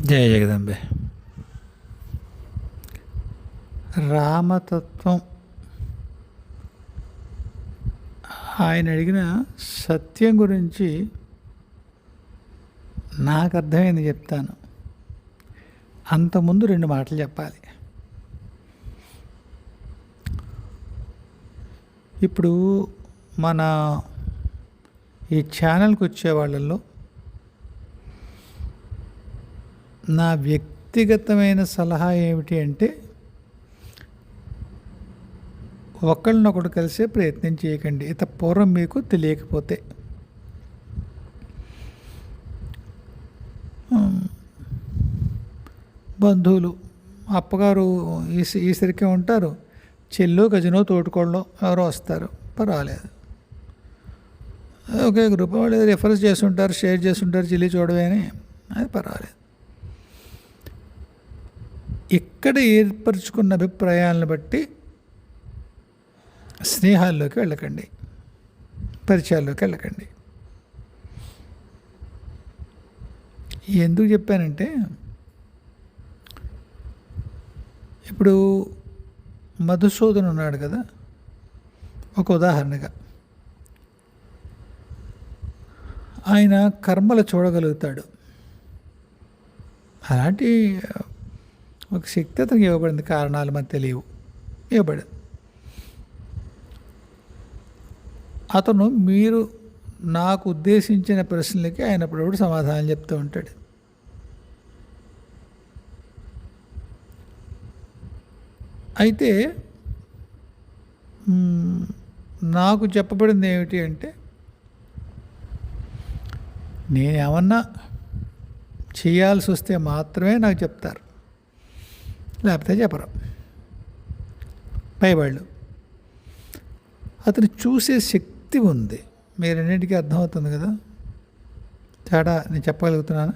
జయ జగదంబే. రామతత్వం ఆయన అడిగిన సత్యం గురించి నాకు అర్థమైంది చెప్తాను. అంతకుముందు 2 మాటలు చెప్పాలి. ఇప్పుడు మన ఈ ఛానల్కి వచ్చే వాళ్ళల్లో నా వ్యక్తిగతమైన సలహా ఏమిటి అంటే, ఒకళ్ళనొకడు కలిసే ప్రయత్నం చేయకండి. పూర్వం మీకు తెలియకపోతే. బంధువులు, అప్పగారు ఈసరికే ఉంటారు, చెల్లో గజనో తోడుకోళ్ళలో ఎవరో వస్తారు, పర్వాలేదు. ఒకే గ్రూప్ వాళ్ళు రెఫరెన్స్ చేస్తుంటారు, షేర్ చేస్తుంటారు, చెల్లి చూడవే అని, అది పర్వాలేదు. ఇక్కడ ఏర్పరచుకున్న అభిప్రాయాలను బట్టి స్నేహాల్లోకి వెళ్ళకండి, పరిచయాల్లోకి వెళ్ళకండి. ఎందుకు చెప్పానంటే, ఇప్పుడు మధుసూదన్ ఉన్నాడు కదా, ఒక ఉదాహరణగా ఆయన కర్మలు చూడగలుగుతాడు. అలాంటి ఒక శక్తి అతనికి ఇవ్వబడింది. కారణాలు మనకు తెలియవు, ఇవ్వబడింది. అతను మీరు నాకు ఉద్దేశించిన ప్రశ్నలకి ఆయన అప్పుడప్పుడు సమాధానం చెప్తూ ఉంటాడు. అయితే నాకు చెప్పబడింది ఏమిటి అంటే, నేనేమన్నా చేయాల్సి వస్తే మాత్రమే నాకు చెప్తారు, లేకపోతే చెప్పరు పైవాళ్ళు. అతను చూసే శక్తి ఉంది. మీరన్నింటికీ అర్థమవుతుంది కదా తేడా నేను చెప్పగలుగుతున్నాను.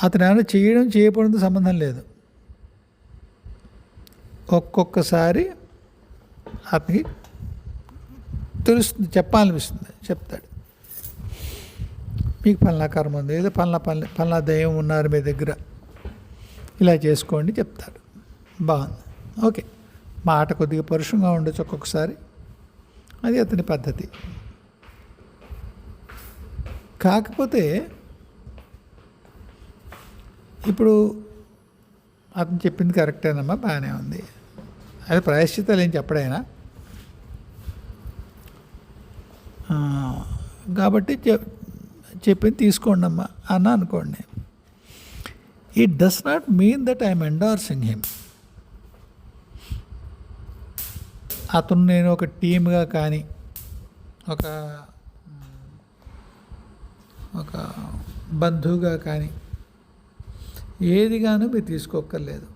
అతను ఏమైనా చేయడం చేయకపోవడంతో సంబంధం లేదు. ఒక్కొక్కసారి అతనికి తెలుస్తుంది, చెప్పాలనిపిస్తుంది, చెప్తాడు. మీకు పలానా కర్మ ఉంది, ఏదో పలానా దయ్యం ఉన్నారు మీ దగ్గర, ఇలా చేసుకోండి చెప్తాడు. బాగుంది, ఓకే. మాట కొద్దిగా పరుషంగా ఉండొచ్చు ఒక్కొక్కసారి, అది అతని పద్ధతి. కాకపోతే ఇప్పుడు అతను చెప్పింది కరెక్టేనమ్మా, బాగానే ఉంది, అది ప్రాయశ్చిత్తాలు ఏం చెప్పడైనా. కాబట్టి చెప్పింది తీసుకోండి అమ్మా అన్న అనుకోండి. It does not mean that I'm endorsing him. అతను నేను ఒక టీమ్గా కానీ ఒక బంధువుగా కానీ ఏదిగానూ మీరు తీసుకోక్కర్లేదు.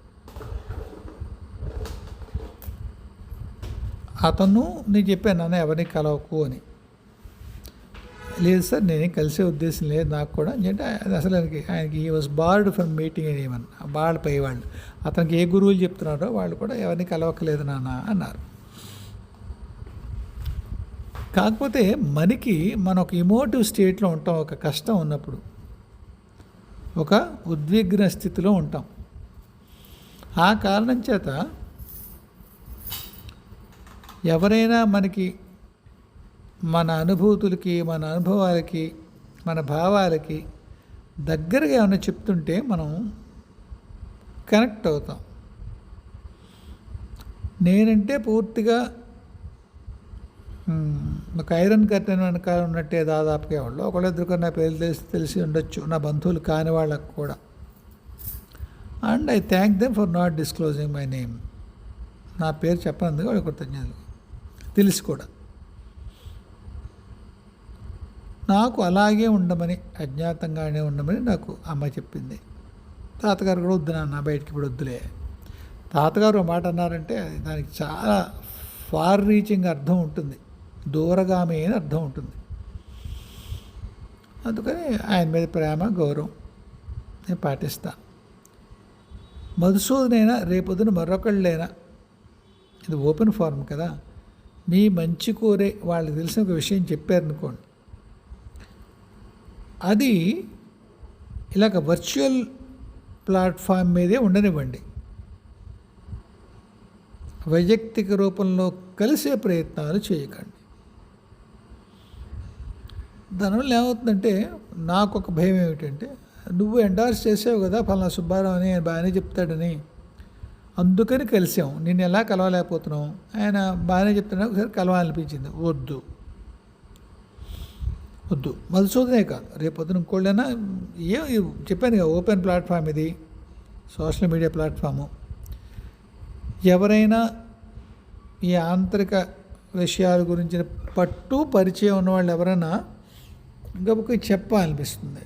అతను నేను చెప్పాను నాన్న ఎవరిని కలవకు అని. లేదు సార్ నేనేం కలిసే ఉద్దేశం లేదు నాకు కూడా అంటే, అసలు ఆయనకి ఈ వాజ్ బార్డ్ ఫ్రమ్ మీటింగ్ అని ఏమన్నా బార్డ్ పై వాళ్ళు అతనికి ఏ గురువులు చెప్తున్నారో వాళ్ళు కూడా ఎవరిని కలవక్కలేదు నాన్న అన్నారు. కాకపోతే మన ఒక ఇమోటివ్ స్టేట్లో ఉంటాం, ఒక కష్టం ఉన్నప్పుడు, ఒక ఉద్విగ్న స్థితిలో ఉంటాం. ఆ కారణం చేత ఎవరైనా మనకి మన అనుభూతులకి, మన అనుభవాలకి, మన భావాలకి దగ్గరగా ఏమైనా చెప్తుంటే మనం కనెక్ట్ అవుతాం. నేనంటే పూర్తిగా ఒక ఐరన్ కర్టెన్ వెనకాల ఉన్నట్టే దాదాపుగా వాళ్ళు ఒకళ్ళిద్దరు నా పేరు తెలిసి ఉండొచ్చు, నా బంధువులు కాని వాళ్ళకు కూడా. And I thank them for not disclosing my name. నా పేరు చెప్పనందుకు వాళ్ళు కృతజ్ఞతలు. తెలిసి కూడా నాకు అలాగే ఉండమని, అజ్ఞాతంగానే ఉండమని నాకు అమ్మ చెప్పింది. తాతగారు కూడా వద్దు నాన్న బయటికి ఇప్పుడు వద్దులే. తాతగారు మాట అన్నారంటే దానికి చాలా ఫార్ రీచింగ్ అర్థం ఉంటుంది, దూరగామి అని అర్థం ఉంటుంది. అందుకని ఆయన మీద ప్రేమ, గౌరవం నేను పాటిస్తాను. మధుసూదనైనా రేపొద్దున మరొకళ్ళైనా, ఇది ఓపెన్ ఫారం కదా, మీ మంచి కోరే వాళ్ళకి తెలిసిన ఒక విషయం చెప్పారనుకోండి, అది ఇలాగ వర్చువల్ ప్లాట్ఫామ్ మీదే ఉండనివ్వండి. వైయక్తిక రూపంలో కలిసే ప్రయత్నాలు చేయకండి. దానివల్ల ఏమవుతుందంటే, నాకు ఒక భయం ఏమిటంటే, నువ్వు ఎండార్స్ చేసావు కదా ఫలానా సుబ్బారావు అని, బాగానే చెప్తాడని, అందుకని కలిసాం, నేను ఎలా కలవలేకపోతున్నాం, ఆయన బాగానే చెప్తున్నా ఒకసారి కలవాలనిపించింది. వద్దు వద్దు, మధుసూదనే కాదు, రేపొద్దున ఇంకోళ్ళైనా చెప్పాను కదా, ఓపెన్ ప్లాట్ఫామ్ ఇది, సోషల్ మీడియా ప్లాట్ఫాము. ఎవరైనా ఈ ఆంతరిక విషయాల గురించి పట్టు పరిచయం ఉన్నవాళ్ళు ఎవరైనా గబుకు చెప్పాలనిపిస్తుంది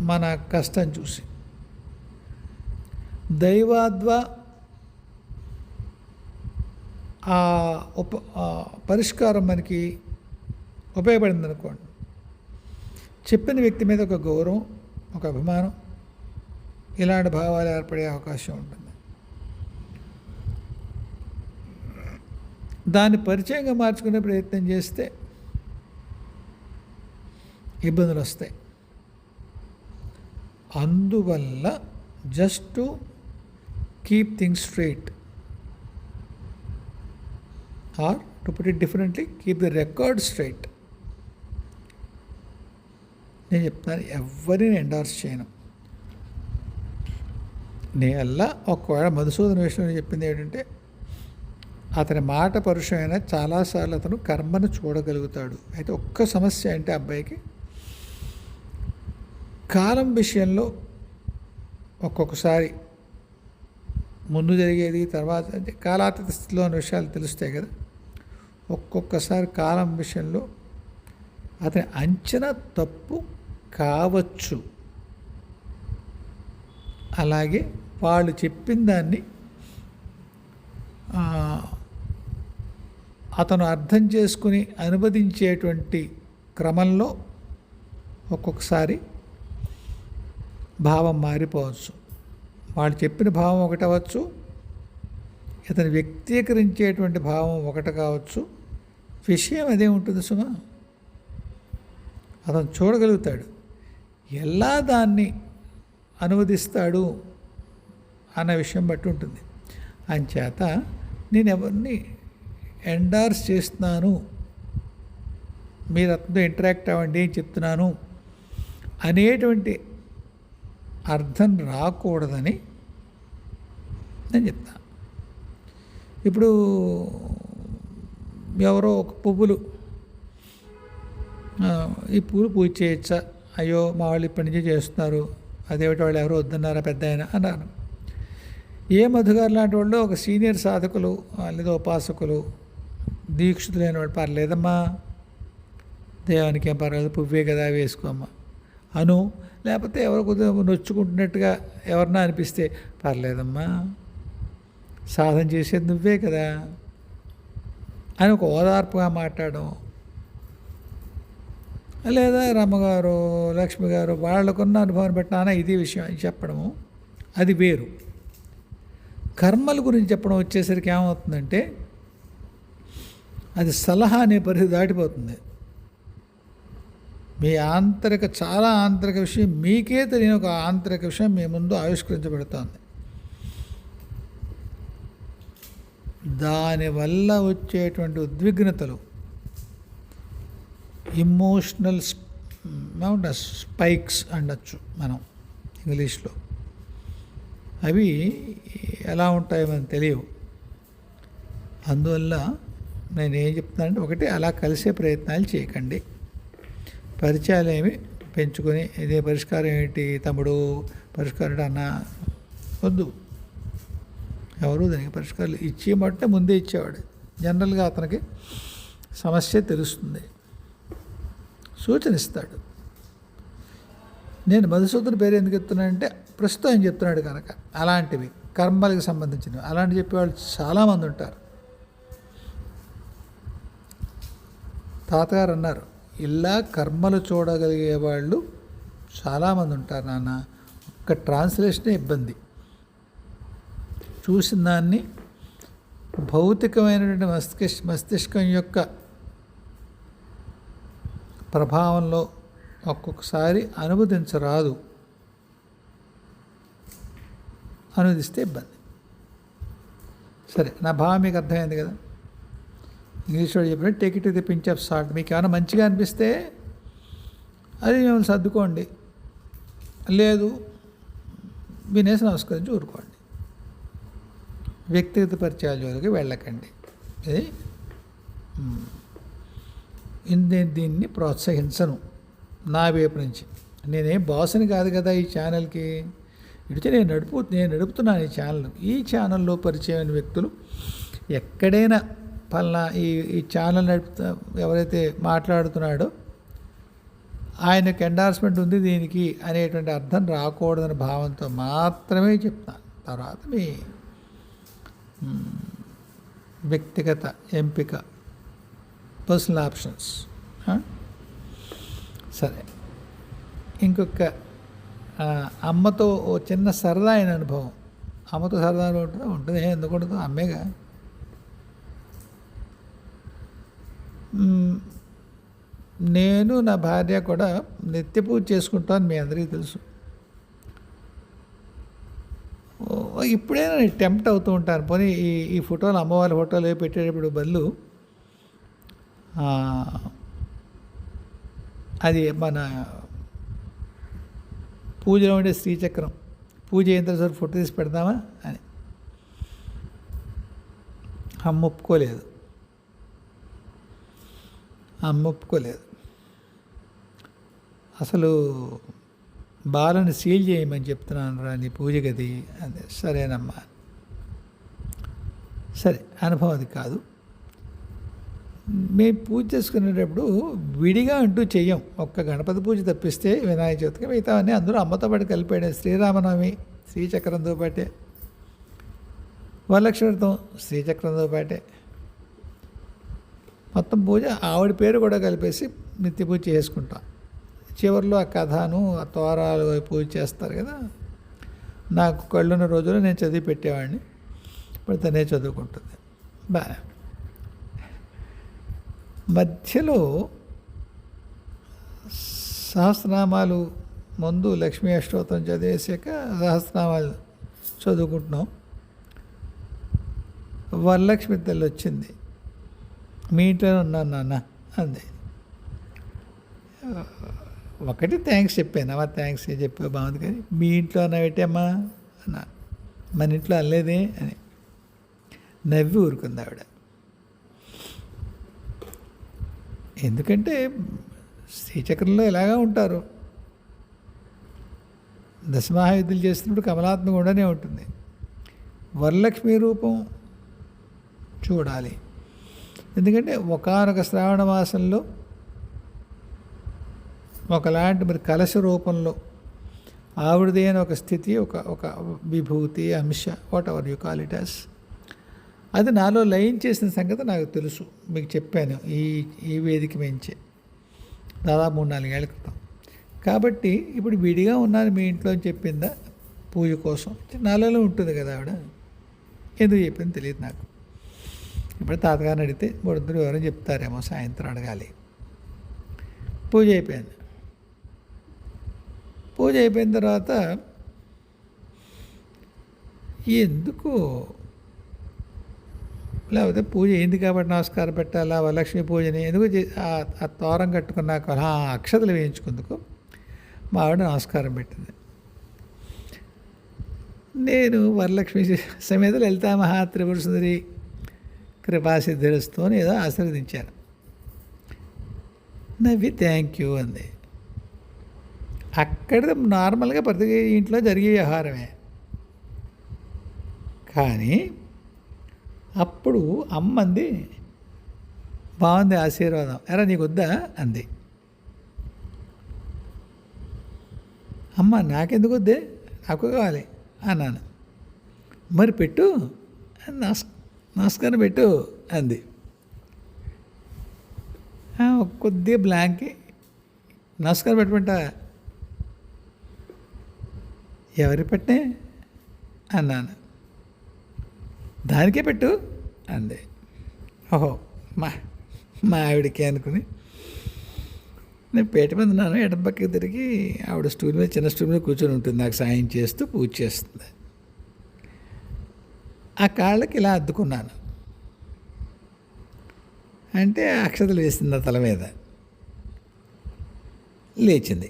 మన కష్టం చూసి. దైవాద్వా ఆ పరిష్కారం మనకి ఉపయోగపడింది అనుకోండి, చెప్పిన వ్యక్తి మీద ఒక గౌరవం, ఒక అభిమానం, ఇలాంటి భావాలు ఏర్పడే అవకాశం ఉంటుంది. దాన్ని పరిచయంగా మార్చుకునే ప్రయత్నం చేస్తే ఇబ్బందులు వస్తాయి. అందువల్ల just to keep things straight, or to put it differently, keep the record straight. నేను చెప్తాను, ఎవరిని ఎండార్స్ చేయను. నేనల్లా ఒకవేళ మధుసూదన విషయంలో చెప్పింది ఏంటంటే, అతని మాట పరుషమైన చాలాసార్లు అతను కర్మను చూడగలుగుతాడు. అయితే ఒక్క సమస్య అంటే అబ్బాయికి కాలం విషయంలో ఒక్కొక్కసారి ముందు జరిగేది తర్వాత అంటే కాలాతీత స్థితిలో అనే విషయాలు తెలుస్తాయి కదా. ఒక్కొక్కసారి కాలం విషయంలో అతని అంచనా తప్పు కావచ్చు. అలాగే వాళ్ళు చెప్పిన దాన్ని అతను అర్థం చేసుకుని అనువదించేటువంటి క్రమంలో ఒక్కొక్కసారి భావం మారిపోవచ్చు. వాళ్ళు చెప్పిన భావం ఒకటి అవ్వచ్చు, ఇతను వ్యక్తీకరించేటువంటి భావం ఒకటి కావచ్చు. విషయం అదే ఉంటుంది సుమా. అతను చూడగలుగుతాడు, ఎలా దాన్ని అనువదిస్తాడు అన్న విషయం బట్టి ఉంటుంది. అంచేత నేను ఎవరిని ఎండార్స్ చేస్తున్నాను, మీరు అతనితో ఇంటరాక్ట్ అవ్వండి అని చెప్తున్నాను అనేటువంటి అర్థం రాకూడదని నేను చెప్తాను. ఇప్పుడు ఎవరో ఒక పువ్వులు, ఈ పూలు పూజ చేయొచ్చా, అయ్యో మా వాళ్ళు ఇప్పటి నుంచి చేస్తున్నారు, అదేమిటి వాళ్ళు ఎవరో వద్దన్నారా పెద్ద ఆయన అన్నాను. ఏ మధుగారు లాంటి వాళ్ళు ఒక సీనియర్ సాధకులు లేదా ఉపాసకులు దీక్షితులైన వాడు, పర్లేదమ్మా దేవానికి ఏం పర్వాలేదు, పువ్వే కదా వేసుకోమ్మా అను. లేకపోతే ఎవరు కొద్దిగా నొచ్చుకుంటున్నట్టుగా ఎవరన్నా అనిపిస్తే, పర్లేదమ్మా సాధన చేసేది నువ్వే కదా అని ఒక ఓదార్పుగా మాట్లాడడం. లేదా రమ్మగారు లక్ష్మి గారు వాళ్ళకున్న అనుభవాన్ని బట్టి నాన్న ఇది విషయం అని చెప్పడము అది వేరు. కర్మల గురించి చెప్పడం వచ్చేసరికి ఏమవుతుందంటే, అది సలహా అనే పరిధి దాటిపోతుంది. మీ చాలా ఆంతరిక విషయం, మీకే తెలియని ఒక ఆంతరిక విషయం మీ ముందు ఆవిష్కరించబడుతుంది. దానివల్ల వచ్చేటువంటి ఉద్విగ్నతలు, ఇమోషనల్ స్పైక్స్ అనొచ్చు మనం ఇంగ్లీష్లో, అవి ఎలా ఉంటాయో మనకు తెలియవు. అందువల్ల నేను ఏం చెప్తున్నానంటే, ఒకటి అలా కలిసే ప్రయత్నాలు చేయకండి. పరిచయాలు ఏమి పెంచుకొని ఇదే పరిష్కారం ఏంటి తమ్ముడు, పరిష్కారం అన్న వద్దు. ఎవరు దానికి పరిష్కారాలు ఇచ్చేయమంటే ముందే ఇచ్చేవాడు. జనరల్గా అతనికి సమస్య తెలుస్తుంది, సూచన ఇస్తాడు. నేను మధుసూదన పేరు ఎందుకు చెప్తున్నానంటే, ప్రస్తుతం ఆయన చెప్తున్నాడు కనుక. అలాంటివి కర్మలకు సంబంధించినవి అలాంటి చెప్పేవాళ్ళు చాలామంది ఉంటారు. తాతగారు అన్నారు, ఇలా కర్మలు చూడగలిగే వాళ్ళు చాలామంది ఉంటారు నాన్న. ఒక్క ట్రాన్స్లేషనే ఇబ్బంది. చూసిన దాన్ని భౌతికమైనటువంటి మస్తిష్కం యొక్క ప్రభావంలో ఒక్కొక్కసారి అనువదించరాదు, అనువదిస్తే ఇబ్బంది. సరే, నా భావం మీకు అర్థమైంది కదా. ఇంగ్లీష్లో చెప్పినట్టు take it with the pinch of salt. మీకు ఏమైనా మంచిగా అనిపిస్తే అది మిమ్మల్ని సర్దుకోండి, లేదు వినేసి నమస్కరించి ఊరుకోండి. వ్యక్తిగత పరిచయాల జోలికి వెళ్ళకండి. ఇది నేను దీన్ని ప్రోత్సహించను నా వైపు నుంచి. నేనేం బాస్ని కాదు కదా ఈ ఛానల్కి. ఇడితే నేను నడుపుతున్నాను ఈ ఛానల్. ఈ ఛానల్లో పరిచయమైన వ్యక్తులు ఎక్కడైనా పలానా ఈ ఛానల్ నడుపుతా ఎవరైతే మాట్లాడుతున్నాడో ఆయనకు ఎండార్స్మెంట్ ఉంది దీనికి అనేటువంటి అర్థం రాకూడదని భావంతో మాత్రమే చెప్తాను. తర్వాత మీ వ్యక్తిగత ఎంపిక, పర్సనల్ ఆప్షన్స్. సరే, ఇంకొక అమ్మతో ఓ చిన్న సరదా అయిన అనుభవం. అమ్మతో సరదా ఉంటుంది, ఎందుకు ఉండదు, అమ్మేగా. నేను నా భార్య కూడా నిత్య పూజ చేసుకుంటాను, మీ అందరికీ తెలుసు. ఇప్పుడైనా నేను టెంప్ట్ అవుతూ ఉంటాను, పోనీ ఈ ఫోటోలు అమ్మవారి ఫోటోలు పెట్టేటప్పుడు బదులు అది మన పూజలో ఉండే శ్రీచక్రం పూజ అయిన తర్వాత ఫోటో తీసి పెడదామా అని. అమ్మ ఒప్పుకోలేదు. అసలు బాలను సీల్ చేయమని చెప్తున్నాను రా నీ పూజ గది. అదే సరేనమ్మా. సరే, అనుభవం అది కాదు. మేము పూజ చేసుకునేటప్పుడు విడిగా అంటూ చెయ్యం. ఒక్క గణపతి పూజ తప్పిస్తే వినాయక చవితికి మిగతా అన్నీ అందరూ అమ్మతో పాటు కలిపాడు. శ్రీరామనవమి శ్రీచక్రంతో పాటే, వరలక్ష్మి వ్రతం శ్రీచక్రంతో పాటే, మొత్తం పూజ ఆవిడ పేరు కూడా కలిపేసి నిత్య పూజ చేసుకుంటాం. చివరిలో ఆ కథను ఆ తోరాలు పూజ చేస్తారు కదా. నాకు కళ్ళున్న రోజుల్లో నేను చదివి పెట్టేవాడిని, ఇప్పుడు తనే చదువుకుంటుంది. మధ్యలో సహస్రనామాలు ముందు లక్ష్మీ అష్టోత్తరం చదివేసాక సహస్రనామాలు చదువుకుంటున్నాం. వరలక్ష్మి తల్లి వచ్చింది. మీ ఇంట్లోనే ఉన్నాను నాన్న అంది. ఒకటి థ్యాంక్స్ చెప్పాను. అమ్మా థ్యాంక్స్ చెప్పా బాగుంది, కానీ మీ ఇంట్లో అన్న పెట్టమ్మా అన్నా. మన ఇంట్లో అనలేదే అని నవ్వి ఊరుకుంది ఆవిడ. ఎందుకంటే శ్రీచక్రంలో ఎలాగా ఉంటారు, దశమహాయుద్ధులు చేస్తున్నప్పుడు కమలాత్మ కూడానే ఉంటుంది. వరలక్ష్మి రూపం చూడాలి. ఎందుకంటే ఒకానొక శ్రావణ మాసంలో ఒకలాంటి మరి కలశ రూపంలో ఆవిడది అయిన ఒక స్థితి, ఒక విభూతి అంశ, whatever you call it as, అది నాలో లయించేసిన సంగతి నాకు తెలుసు. మీకు చెప్పాను ఈ వేదిక మించి దాదాపు 3-4 ఏళ్ల క్రితం. కాబట్టి ఇప్పుడు విడిగా ఉన్నాను మీ ఇంట్లో అని చెప్పిందా పూజ కోసం. నాలో ఉంటుంది కదా ఆవిడ, ఎందుకు చెప్పింది తెలియదు నాకు. ఇప్పుడు తాతగారిని అడిగితే వాళ్ళిద్దరు ఎవరైనా చెప్తారేమో, సాయంత్రం అడగాలి. పూజ అయిపోయింది. పూజ అయిపోయిన తర్వాత ఎందుకు లేకపోతే పూజ ఏంది కాబట్టి నమస్కారం పెట్టాలా, వరలక్ష్మి పూజని ఎందుకు ఆ తోరం కట్టుకున్నాక అక్షతలు వేయించుకుందుకు మా ఆవిడ నమస్కారం పెట్టింది. నేను వరలక్ష్మి సమేత లలితా మహా త్రిపుర సుందరి కృపాసిద్ధిస్తూ ఏదో ఆశీర్వదించాను. నవ్వి థ్యాంక్ యూ అంది. అక్కడ నార్మల్గా ప్రతి ఇంట్లో జరిగే వ్యవహారమే. కానీ అప్పుడు అమ్మ అంది, బాగుంది ఆశీర్వాదం, ఎరా నీకు వద్దా అంది. అమ్మ నాకెందుకు వద్దే, నాకు కావాలి అన్నాను. మరి పెట్టు, నమస్కారం పెట్టు అంది. కొద్దిగా బ్లాంక్కి నమస్కారం పెట్టమంటా, ఎవరి పెట్టే అన్నాను. దానికే పెట్టు అంది. ఓహో మా ఆవిడకే అనుకుని నేను పీట మీద ఉన్నాను, ఎడమ పక్కకి తిరిగి ఆవిడ స్టూల్ మీద, చిన్న స్టూల్ మీద కూర్చొని ఉంటుంది, నాకు సాయం చేస్తూ పూజ చేస్తుంది. ఆ కాళ్ళకి ఇలా అద్దుకున్నాను. అంటే అక్షతలు వేసింది నా తల మీద. లేచింది.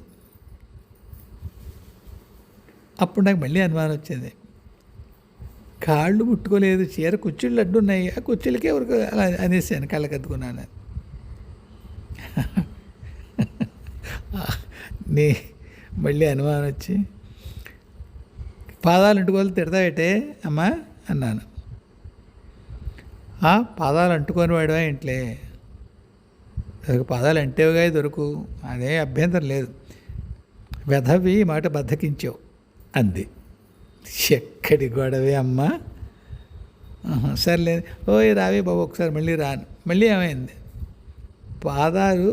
అప్పుడు నాకు మళ్ళీ అనుమానం వచ్చింది. కాళ్ళు ముట్టుకోలేదు, చీర కుర్చీళ్ళు అడ్డున్నాయి, ఆ కుర్చీలకే ఎవరికి అలా అనేసాను, కళ్ళకి అద్దుకున్నాను. నీ మళ్ళీ అనుమానం వచ్చి, పాదాలు అంటుకోవాలి తిడతావేటే అమ్మా అన్నాను. పాదాలు అంటుకొని వాడివా ఇంట్లే, పాదాలు అంటేవిగా దొరకు, అదే అభ్యంతరం లేదు, వెధవి మాట బద్దకించావు అంది. ఎక్కడి గొడవే అమ్మా, సర్లేదు, ఓయ్ రావే బాబు ఒకసారి మళ్ళీ రాను. మళ్ళీ ఏమైంది, పాదాలు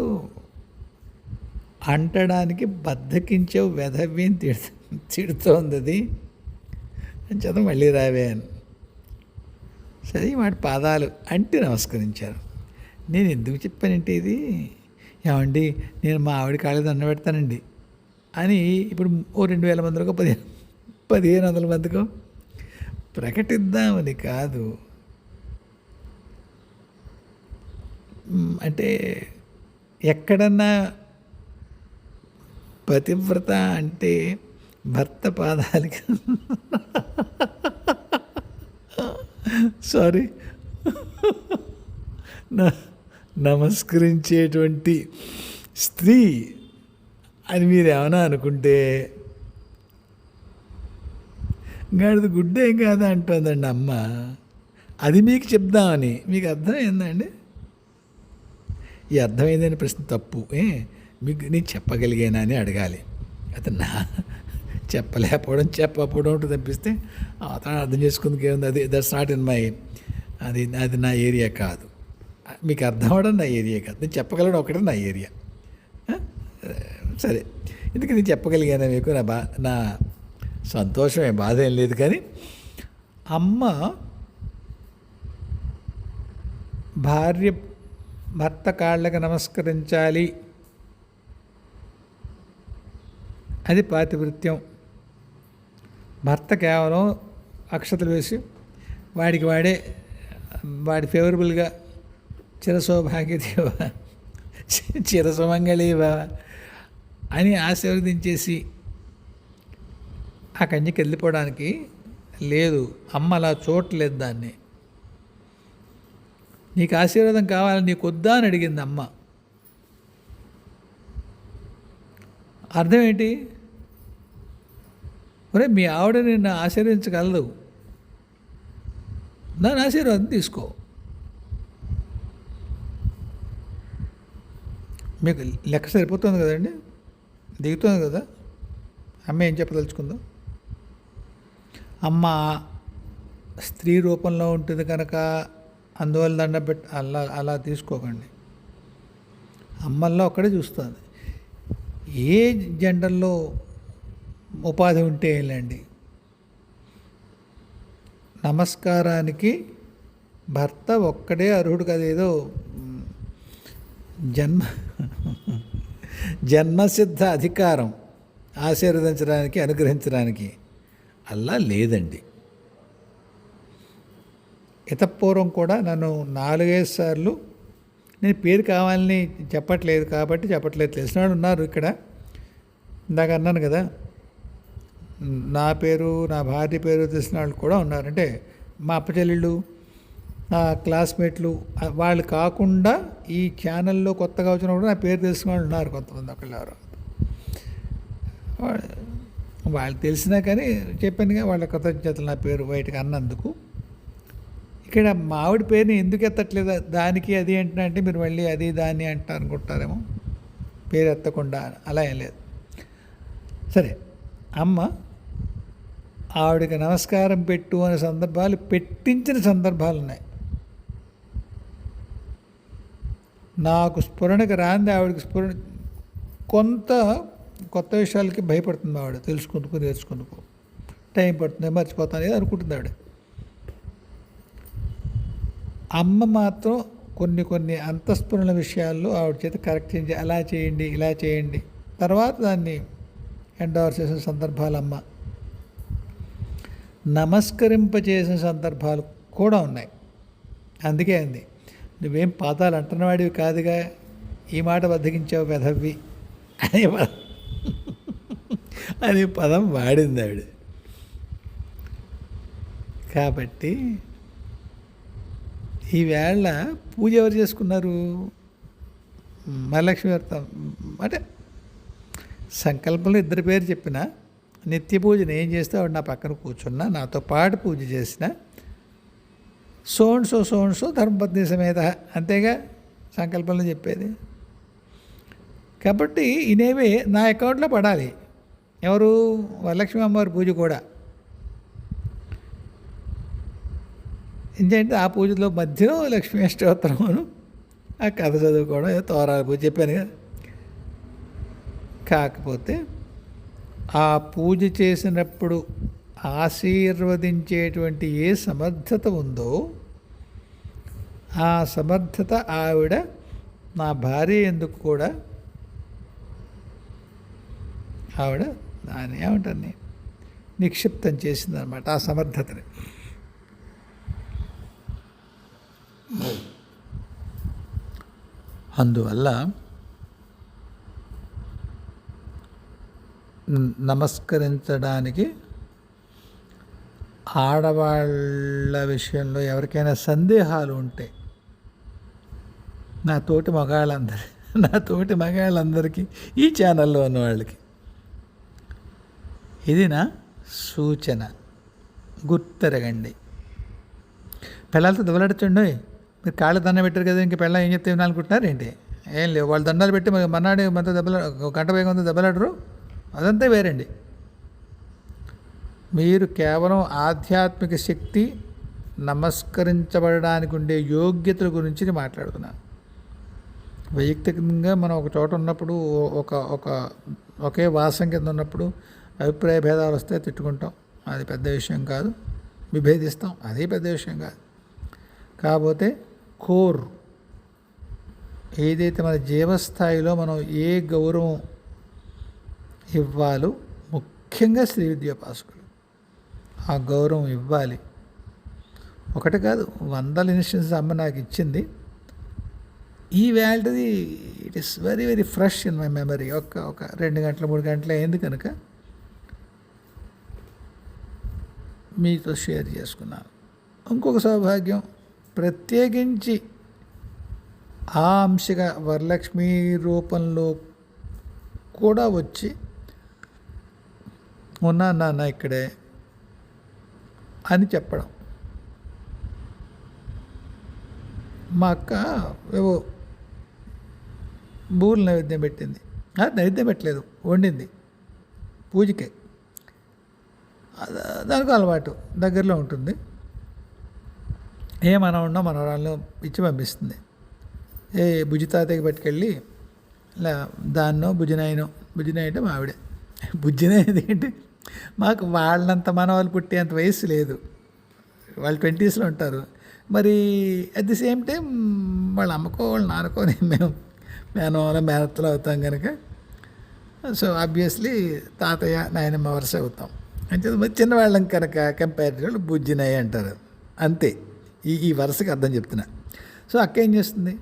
అంటడానికి బద్దకించావు వెధవి అని తిడుతోంది అది అని చేత మళ్ళీ రావే అని. సరే మాట పాదాలు అంటే నమస్కరించారు. నేను ఎందుకు చెప్పానంటే ఇది, ఏమండి నేను మా ఆవిడ కాళ్ళ దండ పెడతానండి అని ఇప్పుడు ఓ 2000 మందికో 1500 మందికో ప్రకటిద్దామని కాదు. అంటే ఎక్కడన్నా పతివ్రత అంటే భర్త పాదాలకి సారీ నమస్కరించేటువంటి స్త్రీ అని మీరు ఏమైనా అనుకుంటే గాడిది గుడ్డేం కాదా అంటుందండి అమ్మ. అది మీకు చెప్దామని. మీకు అర్థమైందండి? ఈ అర్థమైందని ప్రశ్న తప్పు. మీకు నేను చెప్పగలిగానా అని అడగాలి. అతను చెప్పకపోవడం ఉంటుంది తప్పిస్తే అతను అర్థం చేసుకుందుకు ఏముంది, అది దట్స్ నాట్ ఇన్ మై, అది నా ఏరియా కాదు. మీకు అర్థం అవ్వడం నా ఏరియా కాదు, నేను చెప్పగలడం ఒకటే నా ఏరియా. సరే, ఎందుకు నేను చెప్పగలిగాను మీకు, నా సంతోషమే, బాధ ఏం లేదు. కానీ అమ్మ భర్త కాళ్ళకి నమస్కరించాలి, అది పాతివృత్యం. భర్త కేవలం అక్షతలు వేసి వాడి ఫేవరబుల్గా చిరసౌభాగ్యదేవ చిరసుమంగళీవ అని ఆశీర్వదించేసి ఆ కన్యకి వెళ్ళిపోవడానికి లేదు. అమ్మ అలా చూడలేదు దాన్ని. నీకు ఆశీర్వాదం కావాలని నీకు వద్దా అని అడిగింది అమ్మ. అర్థం ఏంటి? ఒరే మీ ఆవిడ నిన్ను ఆశీర్వదించగలదు, దాని ఆశీర్వాదం తీసుకో. మీకు లెక్క సరిపోతుంది కదండి, దిగుతుంది కదా. అమ్మ ఏం చెప్పదలుచుకుందో, అమ్మ స్త్రీ రూపంలో ఉంటుంది కనుక అందువల్ల దండ అలా తీసుకోకండి. అమ్మల్లో ఒక్కడే చూస్తుంది. ఏ జెండర్లో ఉపాధి ఉంటే వెళ్ళండి, నమస్కారానికి భర్త ఒక్కడే అర్హుడు కదా. ఏదో జన్మసిద్ధ అధికారం ఆశీర్వదించడానికి, అనుగ్రహించడానికి అలా లేదండి. ఇతపూర్వం కూడా నన్ను 4-5 సార్లు, నేను పేరు కావాలని చెప్పట్లేదు కాబట్టి చెప్పట్లేదు, తెలిసిన వాళ్ళు ఉన్నారు ఇక్కడ. ఇందాక అన్నాను కదా, నా పేరు, నా భార్య పేరు తెలిసిన వాళ్ళు కూడా ఉన్నారు. అంటే మా అప్పచెల్లెళ్ళు, నా క్లాస్మేట్లు, వాళ్ళు కాకుండా ఈ ఛానల్లో కొత్తగా వచ్చిన కూడా నా పేరు తెలిసిన వాళ్ళు ఉన్నారు కొంతమంది. ఒకళ్ళు వాళ్ళు తెలిసినా కానీ చెప్పానుగా, వాళ్ళ కృతజ్ఞతలు నా పేరు బయటకు అన్నందుకు. ఇక్కడ మా ఆవిడ పేరుని ఎందుకు ఎత్తట్లేదు దానికి అది ఏంటంటే, మీరు మళ్ళీ అది దాన్ని అంటారు అనుకుంటారేమో, పేరు ఎత్తకుండా. అలా ఏం లేదు. సరే, అమ్మ ఆవిడకి నమస్కారం పెట్టు అనే సందర్భాలు, పెట్టించిన సందర్భాలు ఉన్నాయి. నాకు స్ఫురణకు రాంది, ఆవిడకి స్ఫురణ. కొంత కొత్త విషయాలకి భయపడుతుంది ఆవిడ, తెలుసుకుందుకు నేర్చుకుందుకు టైం పడుతుంది, మర్చిపోతాను ఏదో అనుకుంటుంది ఆవిడ. అమ్మ మాత్రం కొన్ని అంతఃస్ఫురణ విషయాల్లో ఆవిడ చేత కరెక్ట్ చేయించి అలా చేయండి ఇలా చేయండి, తర్వాత దాన్ని ఎండోర్స్ చేసిన సందర్భాలమ్మ, నమస్కరింపచేసిన సందర్భాలు కూడా ఉన్నాయి. అందుకే అంది, నువ్వేం పాదాలు అంటున్నవాడివి కాదుగా, ఈ మాట బద్దకించావు వెధవ్వి అనే పదం వాడింది ఆవిడ. కాబట్టి ఈవేళ పూజ ఎవరు చేసుకున్నారు? వరలక్ష్మి వ్రతం అంటే సంకల్పంలో ఇద్దరి పేరు చెప్పిన, నిత్య పూజను ఏం చేస్తే ఆవిడ నా పక్కన కూర్చున్నా, నాతో పాటు పూజ చేసిన, సోన్సో ధర్మపత్ని సమేత, అంతేగా సంకల్పంలో చెప్పేది. కాబట్టి ఇనేవే నా అకౌంట్లో పడాలి. ఎవరు? వరలక్ష్మి అమ్మవారి పూజ కూడా. ఏంటంటే ఆ పూజలో మధ్యలో లక్ష్మీ అష్టోత్తరమును ఆ కథ చదువుకోవడం, ఏదో తోరాల పూజ చెప్పాను కదా. కాకపోతే ఆ పూజ చేసినప్పుడు ఆశీర్వదించేటువంటి ఏ సమర్థత ఉందో ఆ సమర్థత ఆవిడ నా భార్య ఎందుకు కూడా ఆవిడ దాన్ని ఏమంటాను నిక్షిప్తం చేసిందనమాట ఆ సమర్థతని. అందువల్ల నమస్కరించడానికి ఆడవాళ్ళ విషయంలో ఎవరికైనా సందేహాలు ఉంటే నా తోటి మగాళ్ళందరికీ ఈ ఛానల్లో ఉన్న వాళ్ళకి ఇది నా సూచన. గుర్తెరగండి. పిల్లలతో దెబ్బలాడుతుండే మీరు కాళ్ళు దండ పెట్టారు కదా, ఇంక పిల్లలు ఏం చెప్తే వినాలనుకుంటున్నారు ఏంటి? ఏం లేవు, వాళ్ళు దండాలు పెట్టి మన్నాడు మనతో గంట వేగంతో దెబ్బలాడరు, అదంతా వేరండి. మీరు కేవలం ఆధ్యాత్మిక శక్తి నమస్కరించబడడానికి ఉండే యోగ్యతల గురించి మాట్లాడుతున్నాను. వైయక్తికంగా మనం ఒక చోట ఉన్నప్పుడు ఒకే వాసం కింద ఉన్నప్పుడు అభిప్రాయ భేదాలు వస్తే తిట్టుకుంటాం, అది పెద్ద విషయం కాదు. విభేదిస్తాం, అది పెద్ద విషయం కాదు. కాకపోతే కోర్ ఏదైతే మన జీవస్థాయిలో మనం ఏ గౌరవం ఇవ్వాలో, ముఖ్యంగా శ్రీ విద్యోపాసకులు ఆ గౌరవం ఇవ్వాలి. ఒకటి కాదు, 100 ఇన్స్టెన్సెస్ అమ్మ నాకు ఇచ్చింది. ఈ వ్యాలిటీ it is very very fresh in my memory. ఒక 2 గంటలు 3 గంటలు అయింది కనుక మీతో షేర్ చేసుకున్నాను. ఇంకొక సౌభాగ్యం, ప్రత్యేకించి ఆ అంశగా వరలక్ష్మి రూపంలో కూడా వచ్చి ఉన్నా నాన్న ఇక్కడే అని చెప్పడం. మా అక్క ఏవో బూరెలు నైవేద్యం పెట్టింది. నైవేద్యం పెట్టలేదు, వండింది పూజకే. దానికి అలవాటు, దగ్గరలో ఉంటుంది. మనం ఉన్నా మనవరాలను ఇచ్చి పంపిస్తుంది. బుజ్జి తాతయ్యకి పట్టుకెళ్ళి దాన్నో బుజ్జినాయనో, బుజ్జినాయ అంటే మావిడే, బుజ్జినాయది ఏంటి, మాకు వాళ్ళంత మనవాళ్ళు పుట్టేంత వయసు లేదు, వాళ్ళు 20s ఉంటారు. మరి అట్ ది సేమ్ టైం వాళ్ళ అమ్మకో వాళ్ళ నాన్నకో మేము మేనమాల మేనత్తలు అవుతాం కనుక, సో ఆబ్వియస్లీ తాతయ్య నాయనమ్మ వరుస అవుతాం. అంటే మరి చిన్నవాళ్ళం కనుక కంపారిటివ్లీ బుజ్జినాయి అంటారు, అంతే. ఈ వరుసకి అర్థం చెప్తున్నా. సో అక్క ఏం చేస్తుంది,